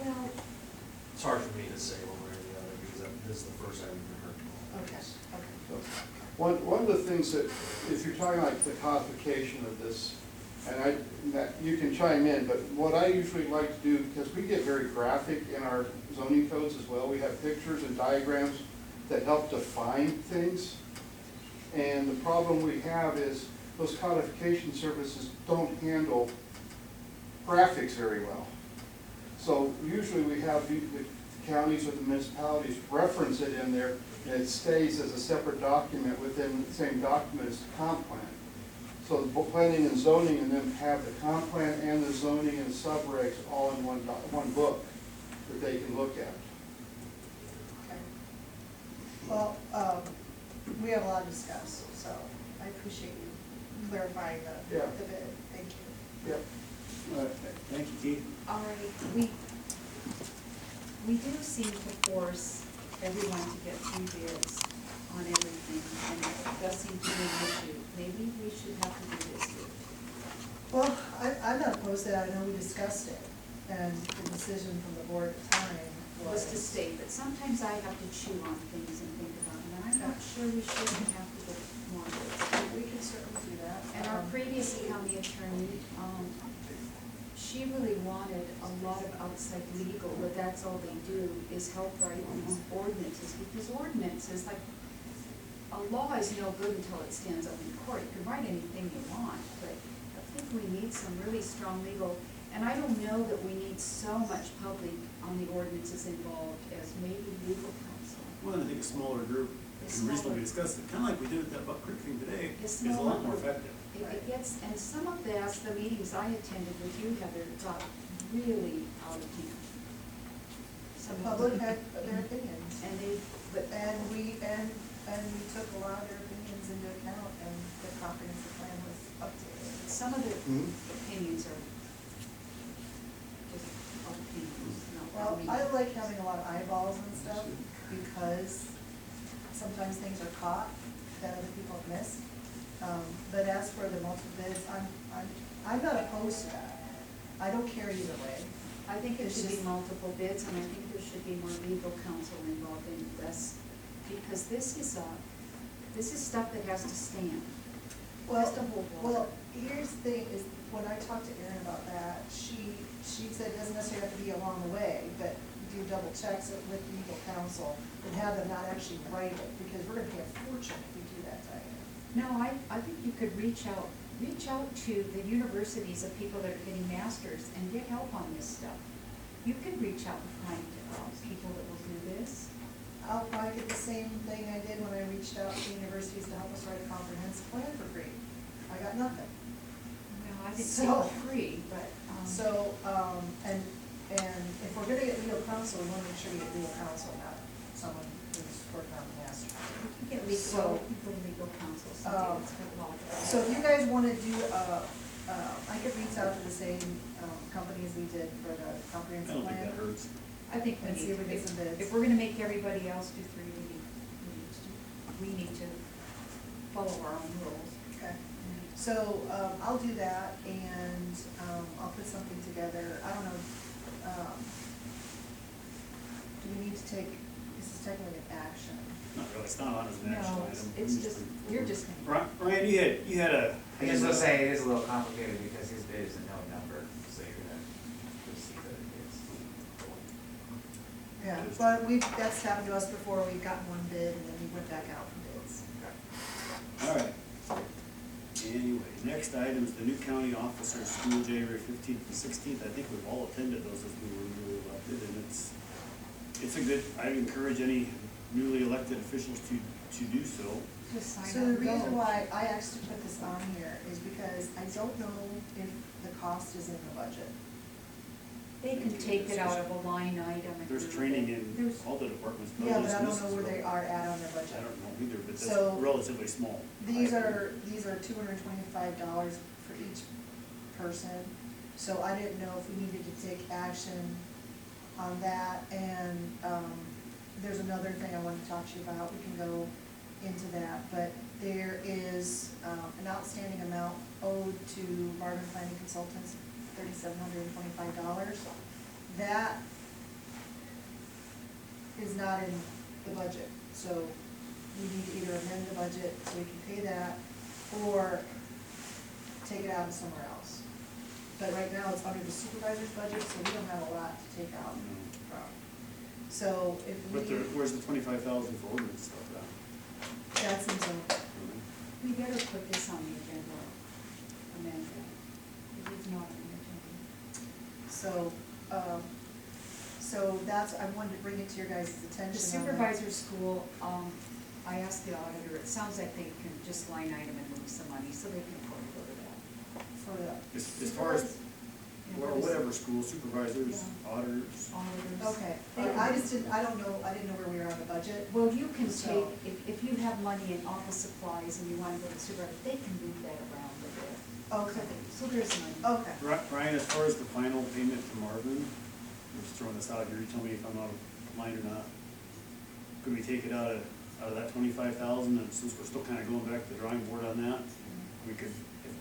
Well, It's hard for me to say one way or the other, because this is the first I've even heard of Okay, this. okay. So, one of the things that, if you're talking like the codification of this, and you can chime in, but what I usually like to do, because we get very graphic in our zoning codes as well, we have pictures and diagrams that help define things. And the problem we have is those codification services don't handle graphics very well. So usually we have the counties or the municipalities reference it in there, and it stays as a separate document within the same document as the comp plan. So the planning and zoning and then have the comp plan and the zoning and subregs all in one book that they can look at. Okay. Well, we have a lot to discuss, so I appreciate you clarifying the Yeah. bid. Thank you. Yep. All right, thank you, Keith. All right, we do seem to force everyone to get 3 bids on everything, and it does seem to be an issue. Maybe we should have to do this here. Well, I'm not opposed to that. I know we discussed it, and the decision from the board at the time Was to state that sometimes I have to chew on things and think about them, and I'm not sure we shouldn't have to get more bids. We can certainly do that. And our previous county attorney, she really wanted a lot of outside legal, but that's all they do, is help write these ordinances, because ordinances, like, a law is no good until it stands up in court. You can write anything you want, but I think we need some really strong legal, and I don't know that we need so much public on the ordinances involved as maybe legal counsel. Well, I think a smaller group can reasonably discuss it, kind of like we did with that Buck Creek thing today, is a lot more effective. It gets, and some of the meetings I attended with you, Heather, got really out of hand. The public had their opinions, And they, but and we took a lot of their opinions into account, and the comprehensive plan was updated. some of the Mhm. opinions are just opinions, not Well, really. I like having a lot of eyeballs and stuff, because sometimes things are caught that other people have missed. But as for the multiple bids, I'm not opposed to that. I don't care either way. I think it It's should be just- multiple bids, and I think there should be more legal counsel involved in this, because this is stuff that has to stand. Well, Has to hold water. well, here's the thing, is when I talked to Erin about that, she said it doesn't necessarily have to be along the way, but do double checks it with legal counsel, and have them not actually write it, because we're gonna pay a fortune if we do that, Diane. No, I think you could reach out to the universities of people that are getting masters and get help on this stuff. You could reach out and find people that will do this. I'll probably get the same thing I did when I reached out to universities to help us write a comprehensive plan for free. I got nothing. No, I didn't say So- free, but, So, and if we're gonna get legal counsel, we wanna make sure we get legal counsel, not someone who's working on the master. you can get So- legal counsel, something that's good law. So if you guys wanna do, I could reach out to the same, companies we did for the I comprehensive don't think plan. that hurts. I think we And see need, if we get some bids. if we're gonna make everybody else do 3, we need to follow our own rules. Okay. So, I'll do that, and, I'll put something together, I don't know, do we need to take, this is technically an action. Not really, it's not on as an action No, item. it's just, you're just gonna. Brian, you had a. I just will say it is a little complicated because his bid is a no number, so you're gonna see that it's. Yeah, but that's happened to us before, we've gotten one bid, and then we went back out for bids. All right. Anyway, next item is the new county officers school, January 15th and 16th. I think we've all attended those as we were newly elected, and it's a good, I'd encourage any newly elected officials to do so. Just sign So up the and go. reason why I asked to put this on here is because I don't know if the cost is in the budget. They can take it out of a line item. if There's you're- training in There's- all the departments. Yeah, but budgets, I and don't this know is where they are at on their I budget. don't know either, but So, that's relatively small. These are $225 for each person, so I didn't know if we needed to take action on that, and, there's another thing I wanted to talk to you about, we can go into that, but there is, an outstanding amount owed to Marvin Consultants, $3,725. That is not in the budget, so we need to either amend the budget so we can pay that, or take it out of somewhere else. But right now, it's under the supervisor's budget, so we don't have a lot to take out from. So if But we, where's the 25,000 for ordinance stuff at? that's in zone. We better put this on the agenda, amend that. It is not on the agenda. So, so that's, I wanted to bring it to your guys' attention. The on that. supervisor school, I asked the auditor, it sounds like they can just line item and move some money, so they can afford to go to that. For the. As far as, or whatever school, supervisors, auditors. Auditors. Okay, I just didn't, I don't know, I didn't know where we were on the budget. Well, you can So- take, if you have money in office supplies and you wanna go to supervisor, they can move that around a bit. Okay, So there's money. okay. Brian, as far as the final payment to Marvin, I'm just throwing this out here, you tell me if I'm out of line or not. Could we take it out of that 25,000, and since we're still kinda going back to the drawing board on that, we could,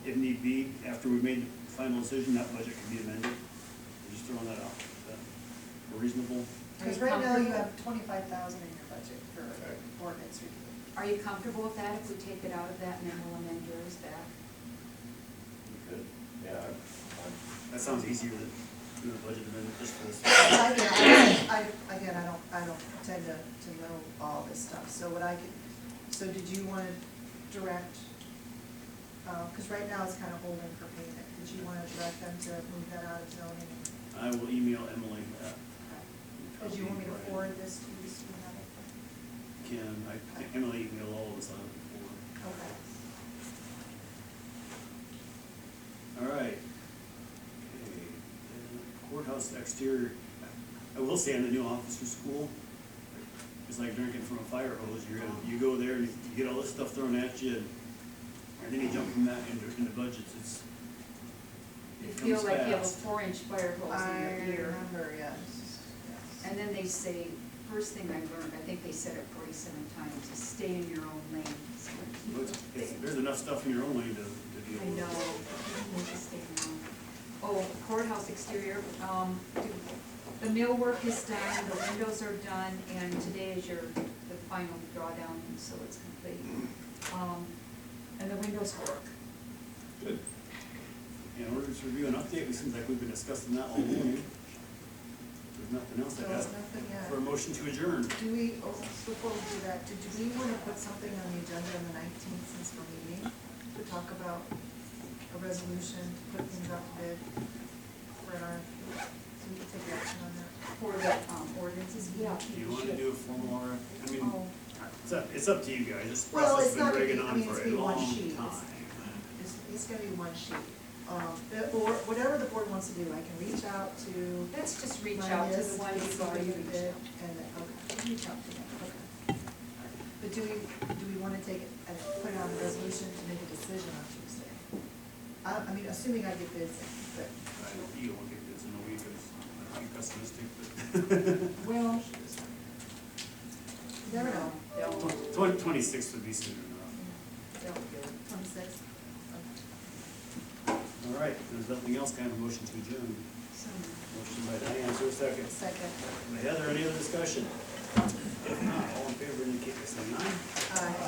if need be, after we made the final decision, that budget could be amended? I'm just throwing that out. Is that reasonable? Because right now you have 25,000 in your budget for ordinance review. Are you comfortable with that, if we take it out of that and then we'll amend yours back? We could, yeah. That sounds easier than doing a budget amendment just for this. Again, I don't pretend to know all this stuff, so what I could, so did you want to direct, because right now it's kind of holding for payment, did you want to direct them to move that out of zoning? I will email Emily that. Did you want me to forward this to you, so you have it? I think Emily emailed all of us on it before. Okay. All right. Okay. Courthouse exterior, I will say in the new officer school, it's like drinking from a fire hose. You go there and you get all this stuff thrown at you, and then you jump from that into budgets. You It feel comes like you have a fast. 4-inch fire hose I in your ear. remember, yes. And then they say, first thing I learned, I think they said it 47 times, is stay in your own lane. So There's enough stuff in your own lane to deal I with. know, you need to stay in your own. Oh, courthouse exterior, the millwork is done, the windows are done, and today is the final drawdown, so it's complete. And the windows work. Good. In order to review an update, it seems like we've been discussing that all morning. There's nothing else So to ask nothing yet. for a motion to adjourn. Do we, before we do that, do we want to put something on the agenda on the 19th since we're meeting? To talk about a resolution, to put things out to bid for an RFP? So we can take action on that. For the ordinances, yeah. Do you want to do a formal RFP? I mean, Oh, it's up to you guys. This Well, process it's has not been gonna be- dragging I on mean, it's for gonna a be one long sheet. time. it's gonna be one sheet. Or whatever the board wants to do, I can reach out to Let's just reach my out to list, the ones see who've already what they reached did, out. and then, okay, reach out to them, okay. But do we wanna take it and put it on a resolution to make a decision on Tuesday? I mean, assuming I get bids, but, You don't get this in a week, I'm pessimistic, but. Well, you never know. they'll 26 would be soon enough. do it. 26. All right, if there's nothing else, kind of a motion to adjourn. So, Motion by Diane, is there a second? Second. By Heather, any other discussion? If not, all in favor indicate by saying aye.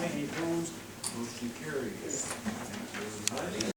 Aye. Any opposed? Motion carries. Thank you, everybody.